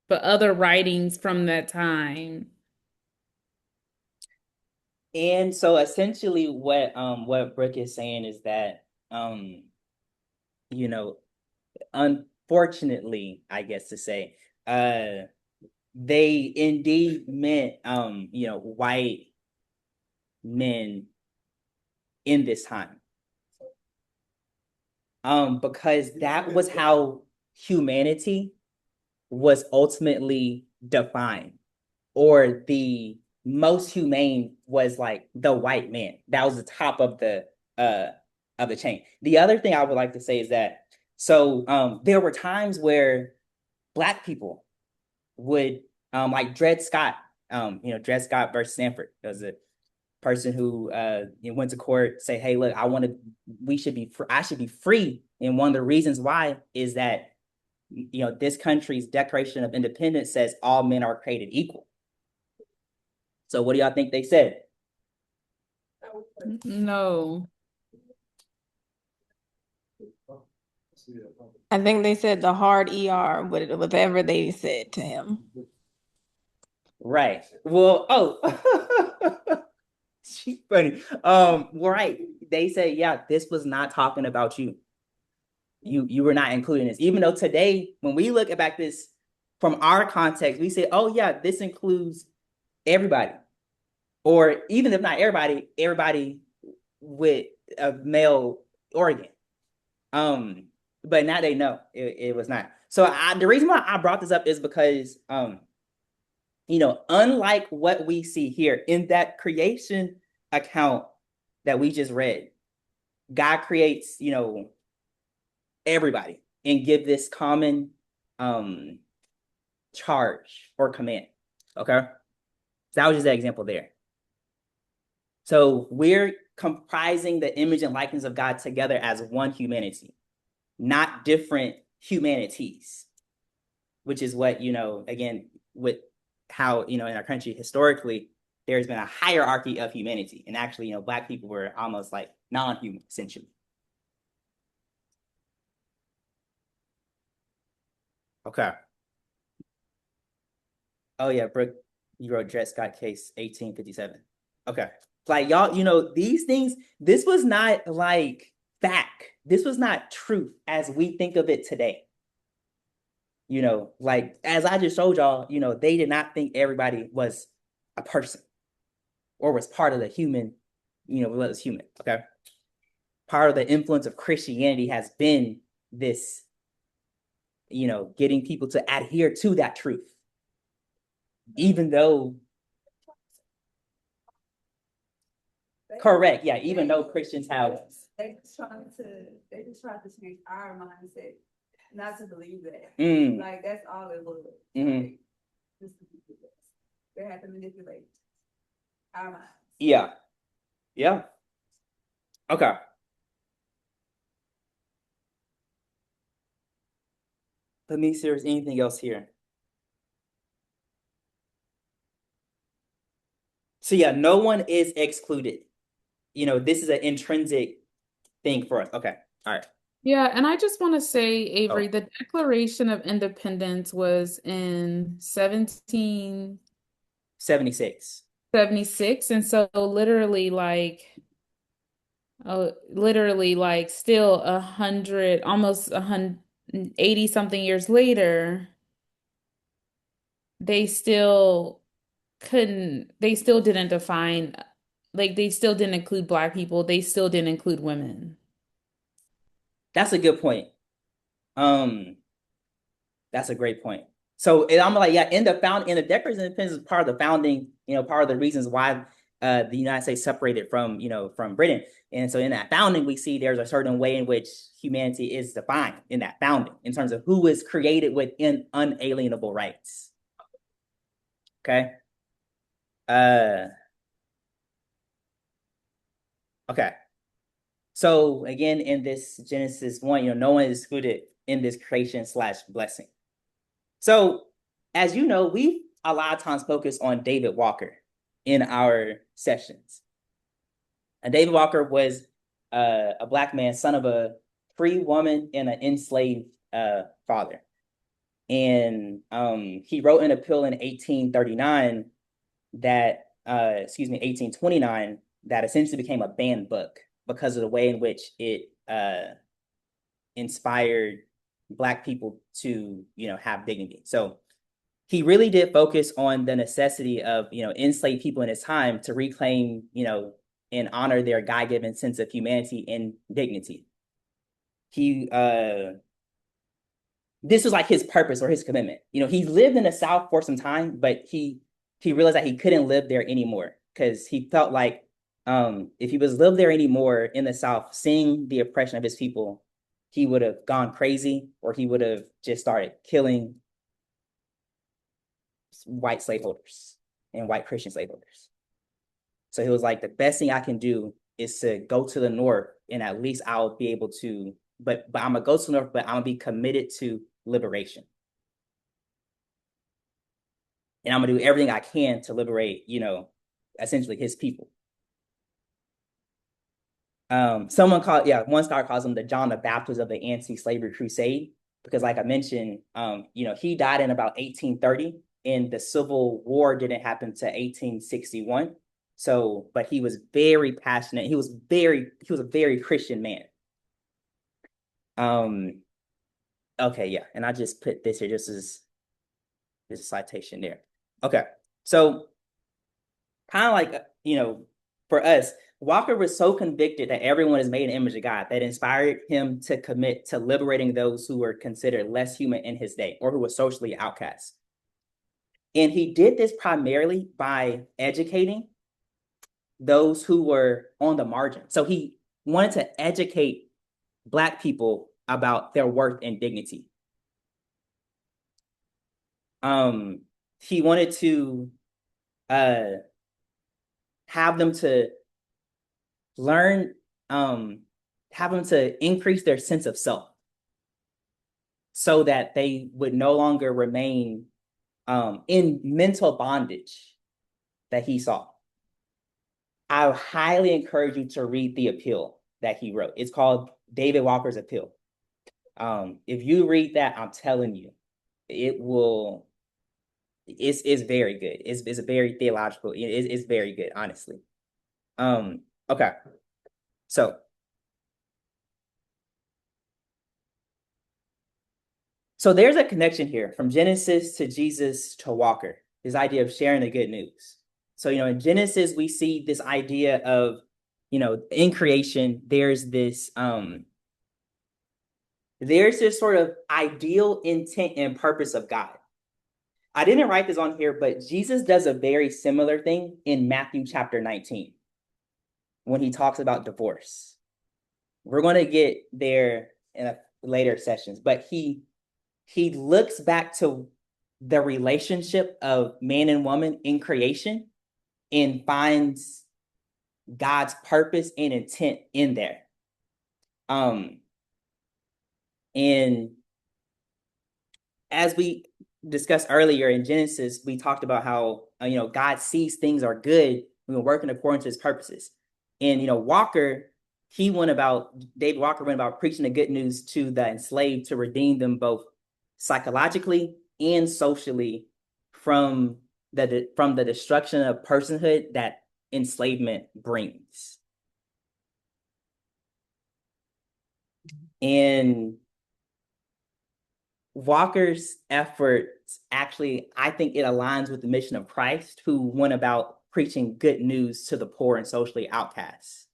but other writings from that time. And so essentially what Brooke is saying is that you know, unfortunately, I guess to say, they indeed meant white men in this time. Because that was how humanity was ultimately defined, or the most humane was like the white man. That was the top of the chain. The other thing I would like to say is that there were times where Black people would like Dred Scott, Dred Scott versus Stanford. There was a person who went to court, say, hey, look, I should be free. And one of the reasons why is that this country's Declaration of Independence says all men are created equal. So what do y'all think they said? No. I think they said the hard ER, whatever they said to him. Right. Well, she's funny. Right. They say, yeah, this was not talking about you. You were not including this. Even though today, when we look back this from our context, we say, oh yeah, this includes everybody. Or even if not everybody with a male organ. But now they know it was not. So the reason why I brought this up is because unlike what we see here in that creation account, that we just read, God creates, everybody and give this common charge or command. Okay. So that was just that example there. So we're comprising the image and likeness of God together as one humanity, not different humanities, which is what, again, with how, in our country historically, there's been a hierarchy of humanity. And actually, Black people were almost like non-human, essentially. Okay. Oh, yeah, Brooke, you wrote Dred Scott case 1857. Okay. Like, y'all, these things, this was not like fact. This was not truth as we think of it today. Like, as I just showed y'all, they did not think everybody was a person or was part of the human, was human. Okay. Part of the influence of Christianity has been this, getting people to adhere to that truth. Even though, correct, yeah, even though Christians have. They just trying to change our mindset, not to believe that. Like, that's all it was. Like, they had to manipulate our minds. Yeah. Yeah. Okay. Let me see if there's anything else here. So yeah, no one is excluded. This is an intrinsic thing for us. Okay. All right. Yeah, and I just want to say, Avery, the Declaration of Independence was in 76. 1776, and so literally like still 100, almost 180 something years later, they still they still didn't define, like they still didn't include Black people, they still didn't include women. That's a good point. That's a great point. So I'm like, yeah, in the Declaration of Independence is part of the founding, part of the reasons why the United States separated from Britain. And so in that founding, we see there's a certain way in which humanity is defined in that founding in terms of who is created with unalienable rights. Okay. Okay. So again, in this Genesis 1, no one is excluded in this creation/blessing. So, as you know, we a lot of times focus on David Walker in our sessions. And David Walker was a Black man, son of a free woman and an enslaved father. And he wrote an appeal in 1839 that, 1829, that essentially became a banned book because of the way in which it inspired Black people to, have dignity. So he really did focus on the necessity of, enslaved people in his time to reclaim, and honor their God-given sense of humanity and dignity. This was like his purpose or his commitment. He lived in the South for some time, but he realized that he couldn't live there anymore because he felt like if he was lived there anymore in the South, seeing the oppression of his people, he would have gone crazy or he would have just started killing white slaveholders and white Christian slaveholders. So he was like, the best thing I can do is to go to the North and at least I'll be able to, but I'm gonna go to the North, but I'm gonna be committed to liberation. And I'm gonna do everything I can to liberate, essentially his people. One scholar calls him the John the Baptist of the anti-slavery crusade, because like I mentioned, he died in about 1830 and the Civil War didn't happen to 1861. So, but he was very passionate. He was a very Christian man. Okay, yeah, and I just put this here just as there's a citation there. Okay, so kind of like for us, Walker was so convicted that everyone is made in the image of God that inspired him to commit to liberating those who were considered less human in his day or who were socially outcast. And he did this primarily by educating those who were on the margin. So he wanted to educate Black people about their worth and dignity. He wanted to uh, have them to learn, have them to increase their sense of self so that they would no longer remain in mental bondage that he saw. I highly encourage you to read the appeal that he wrote. It's called David Walker's Appeal. If you read that, I'm telling you, it will. It's very good. It's a very theological. It's very good, honestly. Okay, so there's a connection here from Genesis to Jesus to Walker. This idea of sharing the good news. So in Genesis we see this idea of in creation there's this sort of ideal intent and purpose of God. I didn't write this on here, but Jesus does a very similar thing in Matthew chapter 19 when he talks about divorce. We're going to get there in a later sessions, but he looks back to the relationship of man and woman in creation and finds God's purpose and intent in there. And as we discussed earlier in Genesis, we talked about how God sees things are good when we're working according to his purposes. And David Walker went about preaching the good news to the enslaved to redeem them both psychologically and socially from the destruction of personhood that enslavement brings. And Walker's efforts actually, I think it aligns with the mission of Christ, who went about preaching good news to the poor and socially outcasts,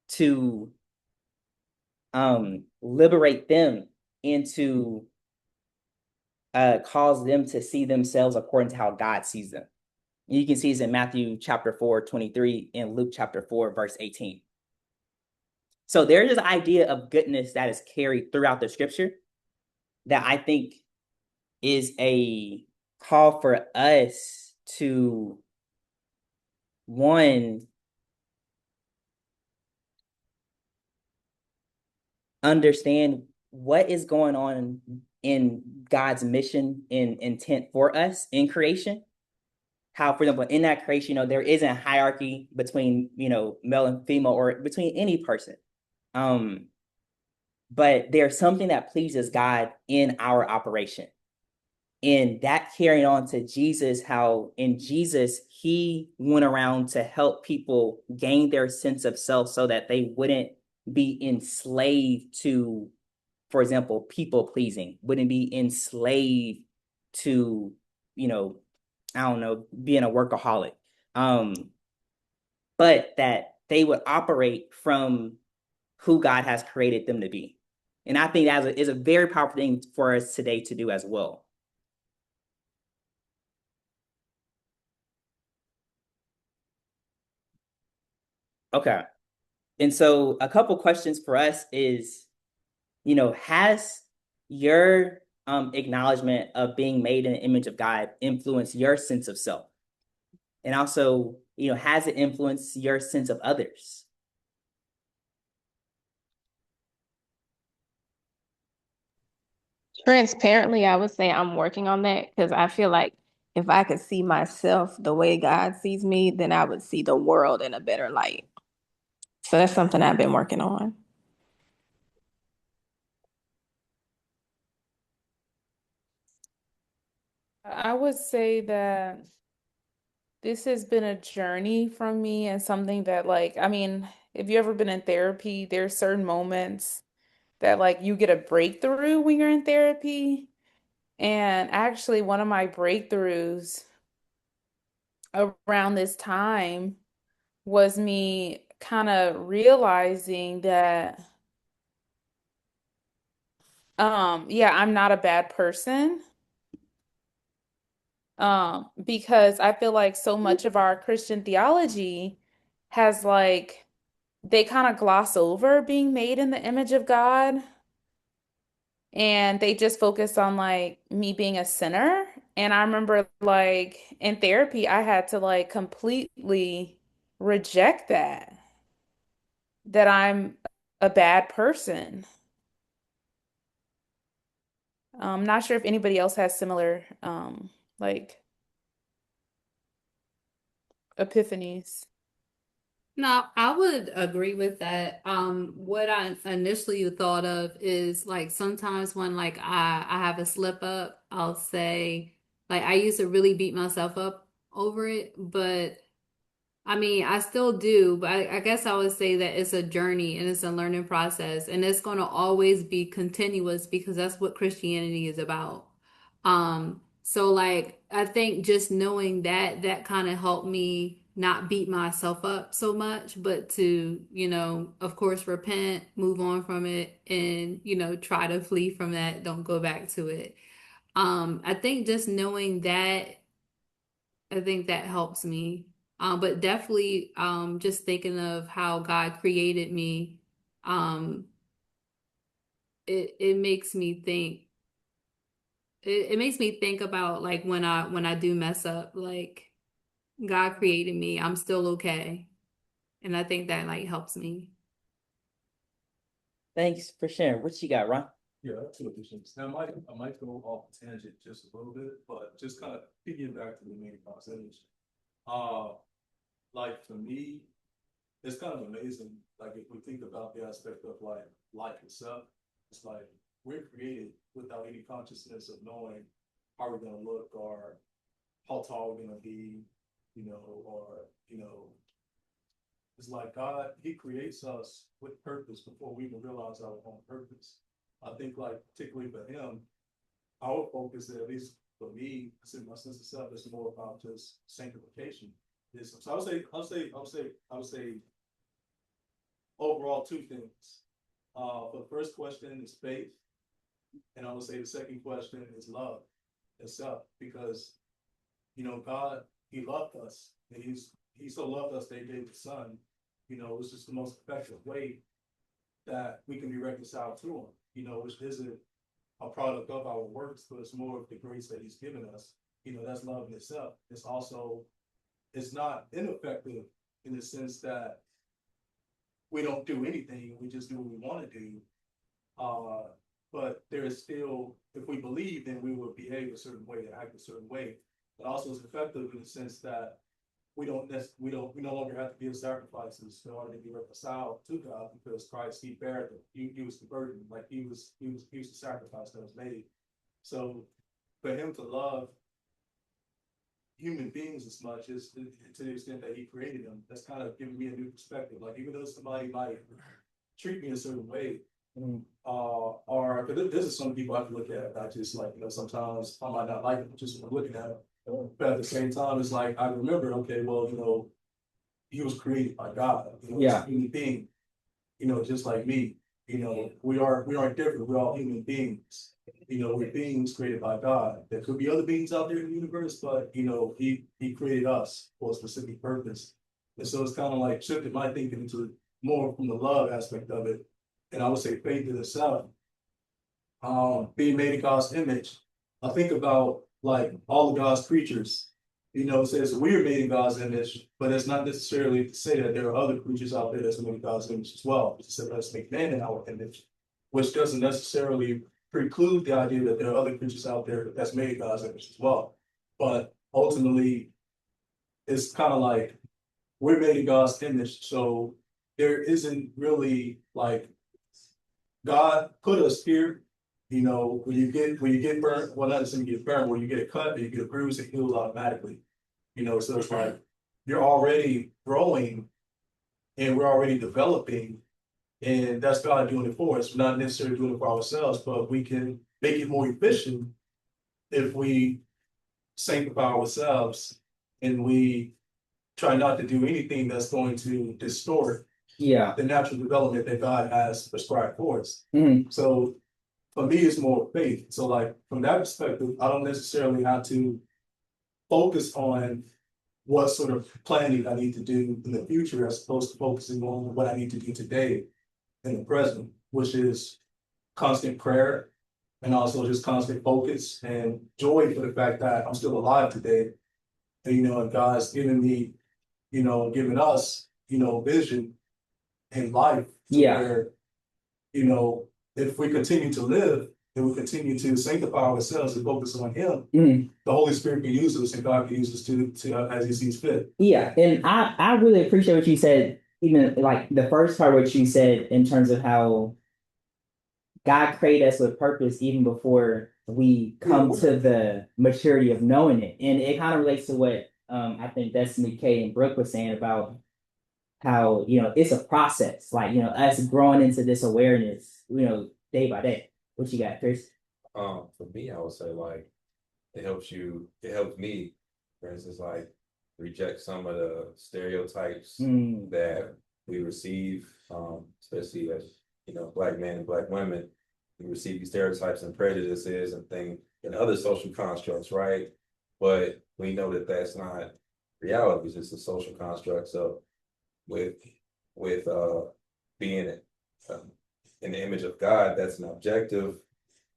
to liberate them and to cause them to see themselves according to how God sees them. And you can see this in Matthew chapter 4:23 and Luke chapter 4, verse 18. So there's this idea of goodness that is carried throughout the scripture that I think is a call for us to, one, understand what is going on in God's mission and intent for us in creation. How, for example, in that creation, there isn't a hierarchy between, male and female or between any person. But there's something that pleases God in our operation. And that carrying on to Jesus, how in Jesus, he went around to help people gain their sense of self so that they wouldn't be enslaved to, for example, people pleasing, wouldn't be enslaved to, I don't know, being a workaholic. But that they would operate from who God has created them to be. And I think that is a very powerful thing for us today to do as well. Okay. And so a couple questions for us is, has your acknowledgement of being made in the image of God influenced your sense of self? And also, has it influenced your sense of others? Transparently, I would say I'm working on that because I feel like if I could see myself the way God sees me, then I would see the world in a better light. So that's something I've been working on. I would say that this has been a journey from me and something that if you ever been in therapy, there's certain moments that you get a breakthrough when you're in therapy. And actually one of my breakthroughs around this time was me kind of realizing that yeah, I'm not a bad person. Because I feel like so much of our Christian theology has like they kind of gloss over being made in the image of God, and they just focus on like me being a sinner. And I remember like in therapy, I had to like completely reject that I'm a bad person. I'm not sure if anybody else has similar like epiphanies. No, I would agree with that. What I initially thought of is like sometimes when like I have a slip up, I'll say like I used to really beat myself up over it, but I mean, I still do, but I guess I would say that it's a journey and it's a learning process, and it's going to always be continuous because that's what Christianity is about. So like I think just knowing that that kind of helped me not beat myself up so much, but to, of course, repent, move on from it, and, try to flee from that, don't go back to it. I think just knowing that I think that helps me. But definitely, just thinking of how God created me, um, it makes me think. It makes me think about like when I do mess up, like God created me, I'm still okay, and I think that like helps me. Thanks for sharing. What you got, Ron? Yeah, that's two additions. Now, I might go off tangent just a little bit, but just kind of picking back to the main conversation. Uh, like for me, it's kind of amazing. Like if we think about the aspect of like life itself, it's like we're created without any consciousness of knowing how we're gonna look or how tall we're gonna be, or it's like God, He creates us with purpose before we even realize our own purpose. I think like particularly for Him, our focus, at least for me, in my sense of self, is more about just sanctification. So I would say overall two things. For the first question is faith, and I would say the second question is love itself, because God, He loved us, and He so loved us that He gave His Son. It's just the most effective way that we can be reconciled to Him. Which isn't a product of our works, but it's more of the grace that He's given us. That's love in itself. It's not ineffective in the sense that we don't do anything, we just do what we want to do. Uh, but there is still, if we believe, then we will behave a certain way and act a certain way. But also it's effective in the sense that we no longer have to give sacrifices in order to be reconciled to God, because Christ, He bared he was the burden, like he was the sacrifice that was made. So for Him to love human beings as much as to the extent that He created them, that's kind of giving me a new perspective. Like even though somebody might treat me a certain way, or this is some people I have to look at. I just like, sometimes I might not like it just from looking at it. But at the same time, it's like I remember, okay, well, he was created by God. Yeah. He's a human being, just like me. We aren't different. We're all human beings. We're beings created by God. There could be other beings out there in the universe, but He created us for a specific purpose. And so it's kind of like shifted my thinking into more from the love aspect of it. And I would say faith in itself, being made in God's image. I think about like all of God's creatures. It says we are made in God's image, but it's not necessarily to say that there are other creatures out there that's made in God's image as well. It said let's make man in our image, which doesn't necessarily preclude the idea that there are other creatures out there that's made in God's image as well. But ultimately, it's kind of like we're made in God's image, so there isn't really like God put us here. When you get burned, well, not necessarily get burned, when you get a cut, you get a bruise, it heals automatically. So it's like you're already growing and we're already developing, and that's God doing it for us. We're not necessarily doing it for ourselves, but we can make it more efficient if we sanctify ourselves and we try not to do anything that's going to distort the natural development that God has prescribed for us. Mhm. So for me, it's more faith. So like from that perspective, I don't necessarily have to focus on what sort of planning I need to do in the future as opposed to focusing on what I need to do today in the present, which is constant prayer and also just constant focus and joy for the fact that I'm still alive today. And, and God's given me, given us, vision in life to Yeah. where, if we continue to live and we continue to sanctify ourselves and focus on Him, the Holy Spirit can use us and God can use us to as He sees fit. Yeah, and I really appreciate what you said, even like the first part what you said in terms of how God created us with purpose even before we come to the maturity of knowing it. And it kind of relates to what I think Destiny K and Brooke was saying about how, it's a process, like, us growing into this awareness, day by day. What you got, Chris? For me, I would say like it helps me, for instance, like reject some of the stereotypes that we receive, especially as black men and black women, we receive these stereotypes and prejudices and things and other social constructs, right? But we know that that's not reality; it's just a social construct. So with being in the image of God, that's an objective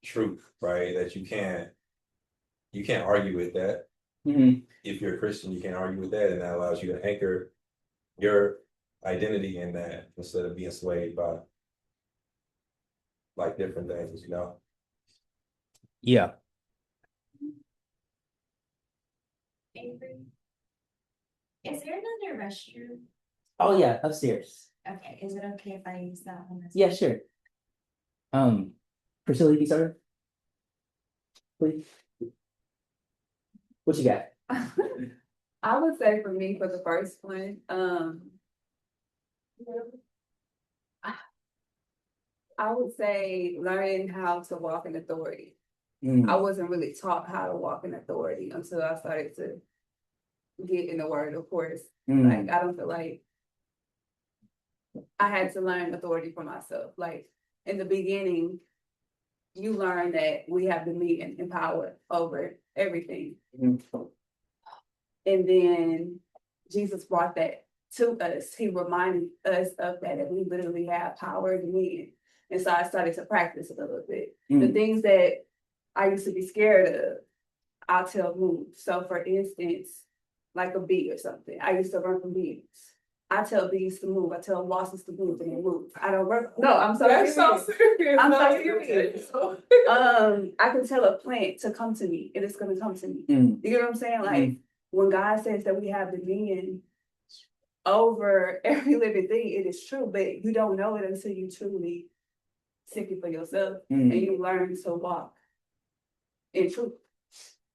truth, right? That you can't argue with that. If you're a Christian, you can't argue with that, and that allows you to anchor your identity in that instead of being swayed by like different things, Yeah. Avery, is there another restroom? Oh yeah, upstairs. Okay, is it okay if I use that one? Yeah, sure. Priscilla, you started, please. What you got? I would say for me, for the first one, I would say learning how to walk in authority. I wasn't really taught how to walk in authority until I started to get in the word, of course. Like, I don't feel like I had to learn authority for myself. Like, in the beginning, you learn that we have dominion and power over everything. And then Jesus brought that to us. He reminded us of that we literally have power and dominion. And so I started to practice it a little bit. The things that I used to be scared of, I'll tell move. So for instance, like a bee or something, I used to run from bees. I tell bees to move. I tell losses to move and they move. I don't run. No, I'm so serious. I'm so serious. I can tell a plant to come to me and it's going to come to me. You get what I'm saying? Like when God says that we have dominion over every living thing, it is true, but you don't know it until you truly seek it for yourself and you learn to walk in truth.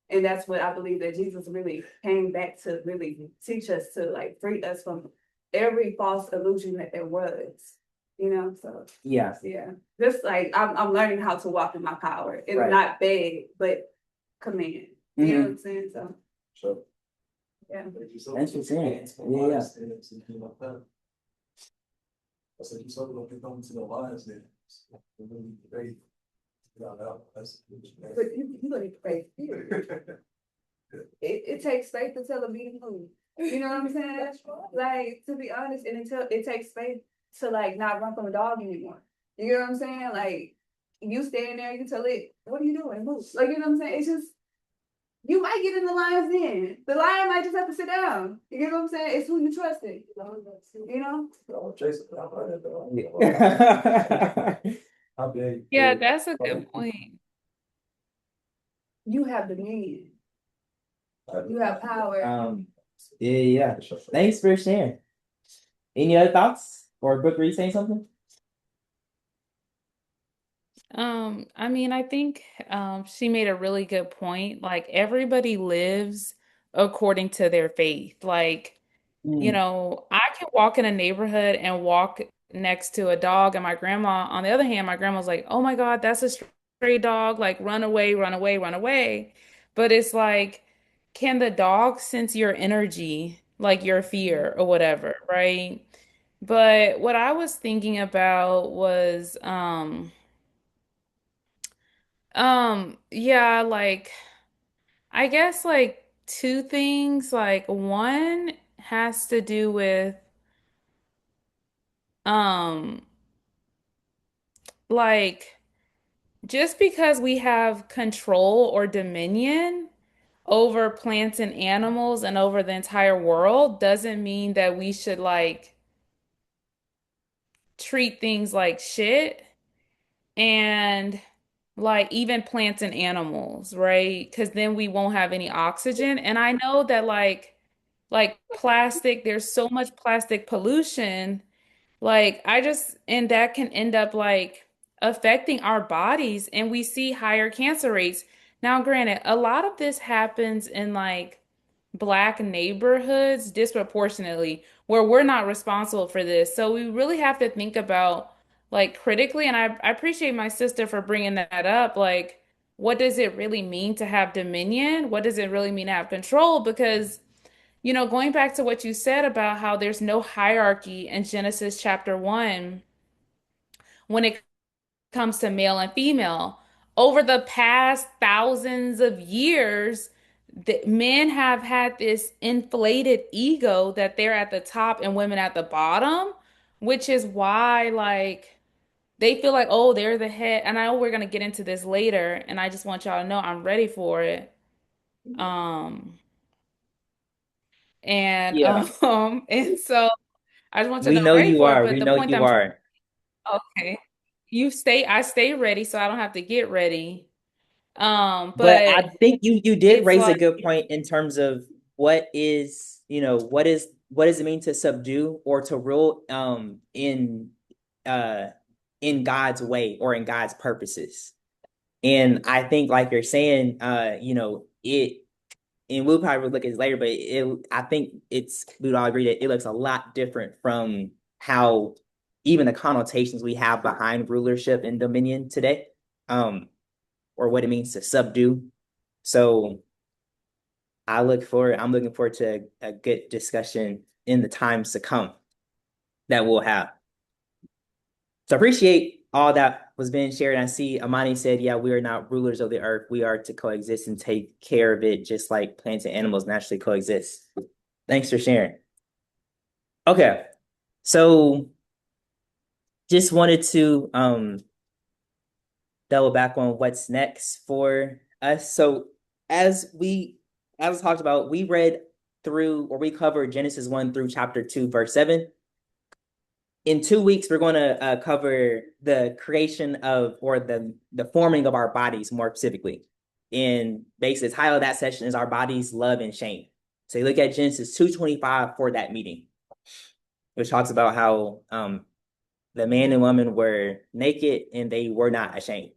And that's what I believe that Jesus really came back to really teach us, to like free us from every false illusion that there was, so Yeah. Just like I'm learning how to walk in my power. It's not beg, but command. You know what I'm saying? So Sure. Yeah. That's what saying. Yeah. I said, you said, don't be coming to the lines then. But you gonna pray. It takes faith to tell a bee to move. You know what I'm saying? Like, to be honest, and until it takes faith to like not run from a dog anymore. You know what I'm saying? Like, you stand there, you tell it, what are you doing? Move. Like, you know what I'm saying? It's just, you might get in the lion's den. The lion might just have to sit down. You get what I'm saying? It's who you trust it. Yeah, that's a good point. You have dominion. You have power. Yeah. Thanks for sharing. Any other thoughts? Or Brooke, were you saying something? I mean, I think she made a really good point. Like everybody lives according to their faith. Like, I can walk in a neighborhood and walk next to a dog, and my grandma, on the other hand, my grandma's like, "Oh my God, that's a stray dog, like run away, run away, run away." But it's like, can the dog sense your energy, like your fear or whatever, right? But what I was thinking about was yeah, like I guess like two things. Like one has to do with um like just because we have control or dominion over plants and animals and over the entire world doesn't mean that we should like treat things like shit and like even plants and animals, right? Because then we won't have any oxygen. And I know that like plastic, there's so much plastic pollution. Like I just and that can end up like affecting our bodies and we see higher cancer rates. Now, granted, a lot of this happens in like black neighborhoods disproportionately where we're not responsible for this. So we really have to think about like critically, and I appreciate my sister for bringing that up. Like, what does it really mean to have dominion? What does it really mean to have control? Because, going back to what you said about how there's no hierarchy in Genesis chapter 1 when it comes to male and female. Over the past thousands of years, the men have had this inflated ego that they're at the top and women at the bottom, which is why like they feel like, oh, they're the head. And I know we're gonna get into this later, and I just want y'all to know I'm ready for it. Um, and Yeah, and so I just want you to we know know I'm ready you for it. are. But We the know point that you I'm are. okay, I stay ready, so I don't have to get ready. But I But think you did it's raise a like, good point in terms of what does it mean to subdue or to rule uh in God's way or in God's purposes. And I think like you're saying, it and we'll probably look at this later, but I think we'd all agree that it looks a lot different from how even the connotations we have behind rulership and dominion today. Or what it means to subdue. So I'm looking forward to a good discussion in the times to come that we'll have. So I appreciate all that was being shared. I see Amani said, yeah, we are not rulers of the earth. We are to coexist and take care of it just like plants and animals naturally coexist. Thanks for sharing. Okay. So just wanted to double back on what's next for us. So as talked about, we read through or we covered Genesis 1 through chapter 2, verse 7. In 2 weeks, we're going to cover the creation of or the forming of our bodies more specifically. And basically, the title of that session is Our Bodies, Love, and Shame. So you look at Genesis 2:25 for that meeting, which talks about how the man and woman were naked and they were not ashamed.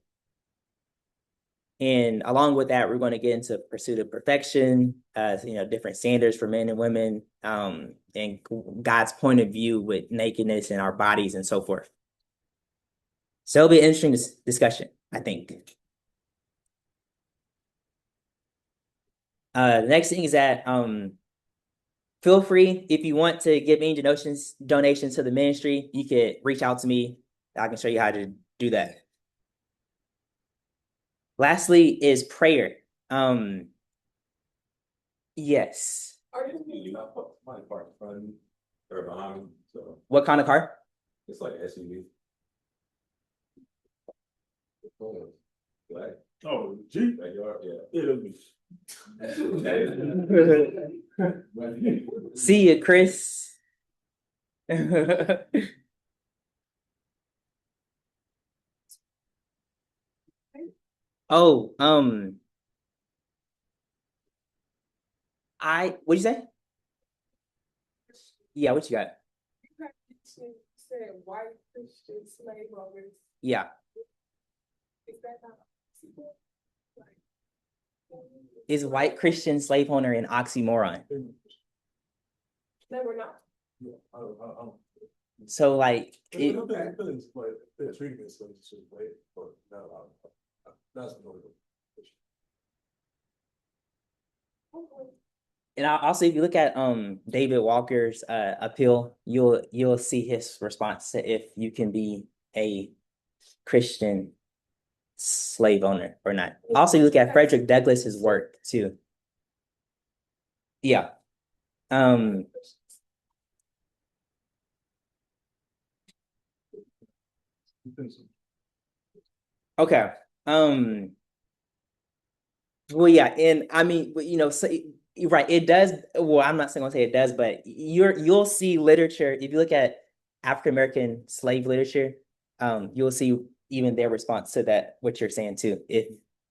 And along with that, we're going to get into pursuit of perfection, different standards for men and women, and God's point of view with nakedness and our bodies and so forth. So it'll be an interesting discussion, I think. The next thing is that feel free if you want to give any donations to the ministry, you could reach out to me. I can show you how to do that. Lastly is prayer. Yes. You not my part front or behind, so What kind of car? it's like SUV. Oh, black. Oh, Jeep. Backyard, yeah. It'll be. See you, Chris. Oh, what'd you say? Yeah, what you got? Said white Christian slave owners. Yeah. Is that not? Is white Christian slave owner an oxymoron? No, we're not. Yeah, I don't. So like They're treating this like it's just way, but no, that's not good. and also if you look at David Walker's appeal, you'll see his response to if you can be a Christian slave owner or not. Also, you look at Frederick Douglass's work too. Yeah. Um, okay. Um, well, yeah, and I mean, so you're right, it does. Well, I'm not saying gonna say it does, but you'll see literature if you look at African American slave literature, you'll see even their response to that, what you're saying too. If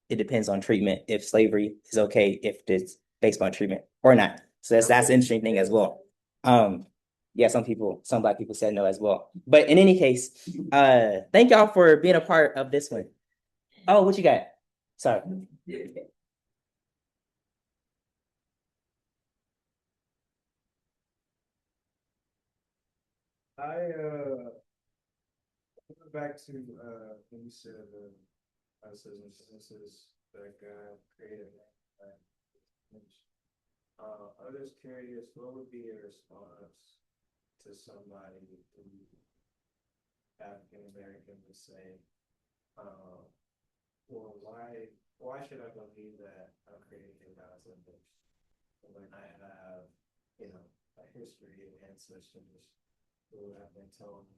it depends on treatment, if slavery is okay, if it's based on treatment or not. So that's an interesting thing as well. Um, yeah, some Black people said no as well. But in any case, thank y'all for being a part of this one. Oh, what you got? Sorry. Going back to when you said says instances that God created. I'm just curious, what would be your response to somebody who African American would say, well, why should I believe that I'm created in God's image when I have, a history of ancestors who have been told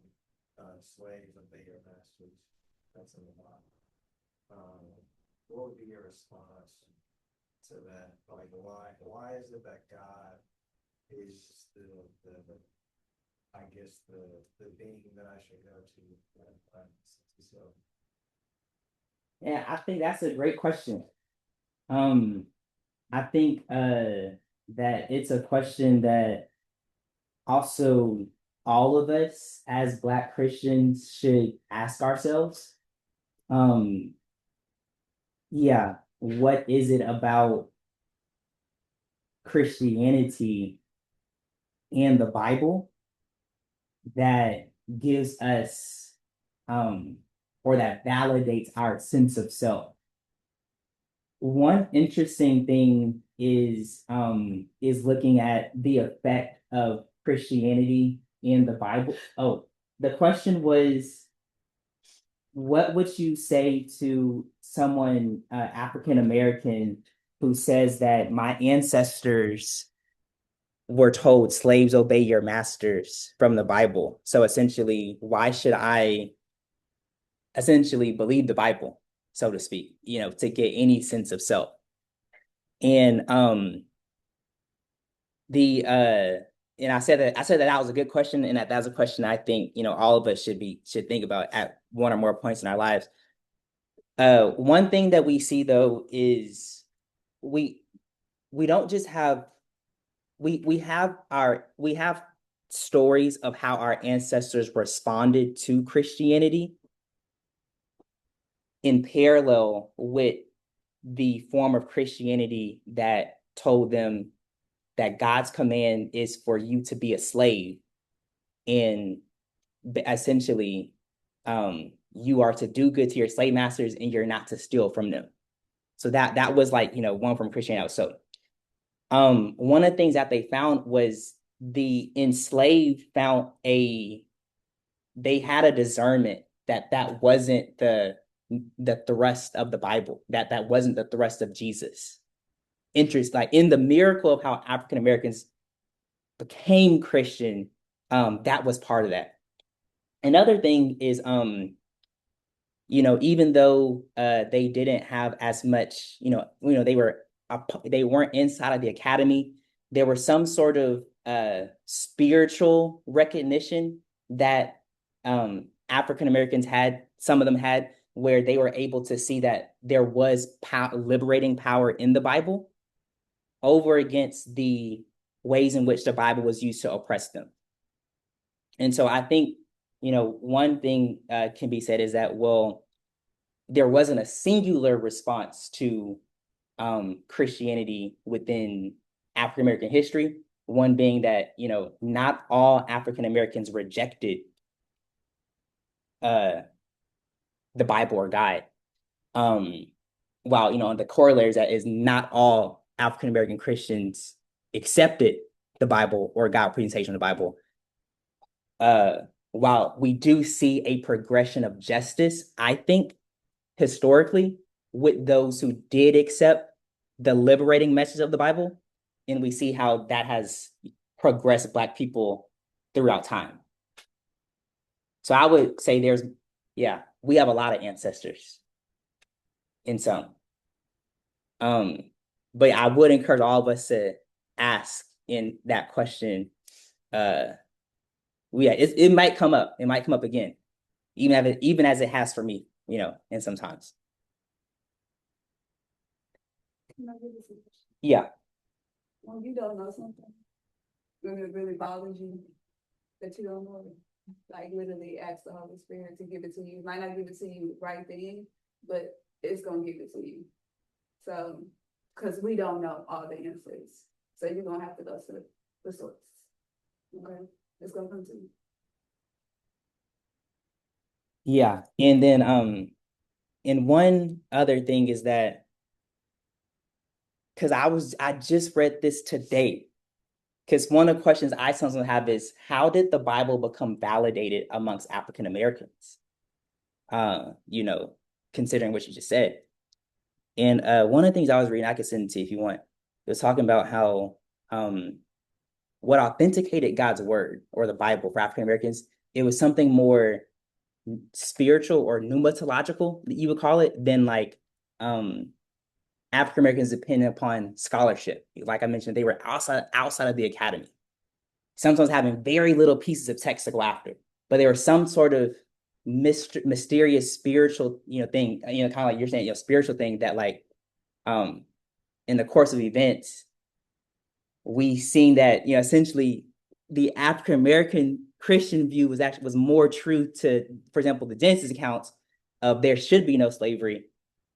slaves obey your masters? That's in the Bible. What would be your response to that? Like, why is it that God is the I guess the being that I should go to? So Yeah, I think that's a great question. Um, I think that it's a question that also all of us as Black Christians should ask ourselves. Um, yeah, what is it about Christianity and the Bible that gives us or that validates our sense of self? One interesting thing is looking at the effect of Christianity in the Bible. Oh, the question was, what would you say to someone African American who says that my ancestors were told slaves obey your masters from the Bible? So essentially, why should I essentially believe the Bible, so to speak, to get any sense of self? And the and I said that was a good question, and that was a question I think all of us should think about at one or more points in our lives. One thing that we see though is we we don't just have we have stories of how our ancestors responded to Christianity in parallel with the form of Christianity that told them that God's command is for you to be a slave, and essentially you are to do good to your slave masters and you're not to steal from them. So that was like one from Christianity. So one of the things that they found was the enslaved found they had a discernment that wasn't the thrust of the Bible, that wasn't the thrust of Jesus. Interest, like in the miracle of how African Americans became Christian, that was part of that. Another thing is even though they didn't have as much, they weren't inside of the academy, there was some sort of spiritual recognition that African Americans had, some of them had, where they were able to see that there was liberating power in the Bible over against the ways in which the Bible was used to oppress them. And so I think, one thing can be said is that, well, there wasn't a singular response to Christianity within African American history. One being that, not all African Americans rejected the Bible or God. While, the corollary is that is not all African American Christians accepted the Bible or God presentation of the Bible. While we do see a progression of justice, I think historically with those who did accept the liberating message of the Bible, and we see how that has progressed Black people throughout time. So I would say we have a lot of ancestors in some. But I would encourage all of us to ask in that question. It might come up. It might come up again, even as it has for me, and sometimes. Can I give you some questions? Yeah. When you don't know something, when it really bothers you, that you don't know it, like literally ask the Holy Spirit to give it to you. Might not give it to you right then, but it's gonna give it to you. So, because we don't know all the answers, so you're gonna have to go to the source. Okay, it's gonna come to you. Yeah. And then and one other thing is that, because I just read this today. Because one of the questions I sometimes have is, how did the Bible become validated amongst African Americans? Considering what you just said. And one of the things I was reading, I could send it to you if you want. It was talking about how what authenticated God's word or the Bible for African Americans, it was something more spiritual or pneumatological, you would call it, than like African Americans depending upon scholarship. Like I mentioned, they were outside of the academy, sometimes having very little pieces of text to go after, but there was some sort of mysterious spiritual, thing, kind of like you're saying, spiritual thing that like, in the course of events, we seen that, essentially the African American Christian view was more true to, for example, the Genesis accounts of there should be no slavery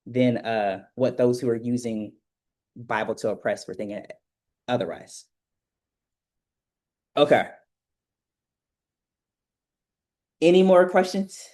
than what those who are using Bible to oppress were thinking otherwise. Okay. Any more questions?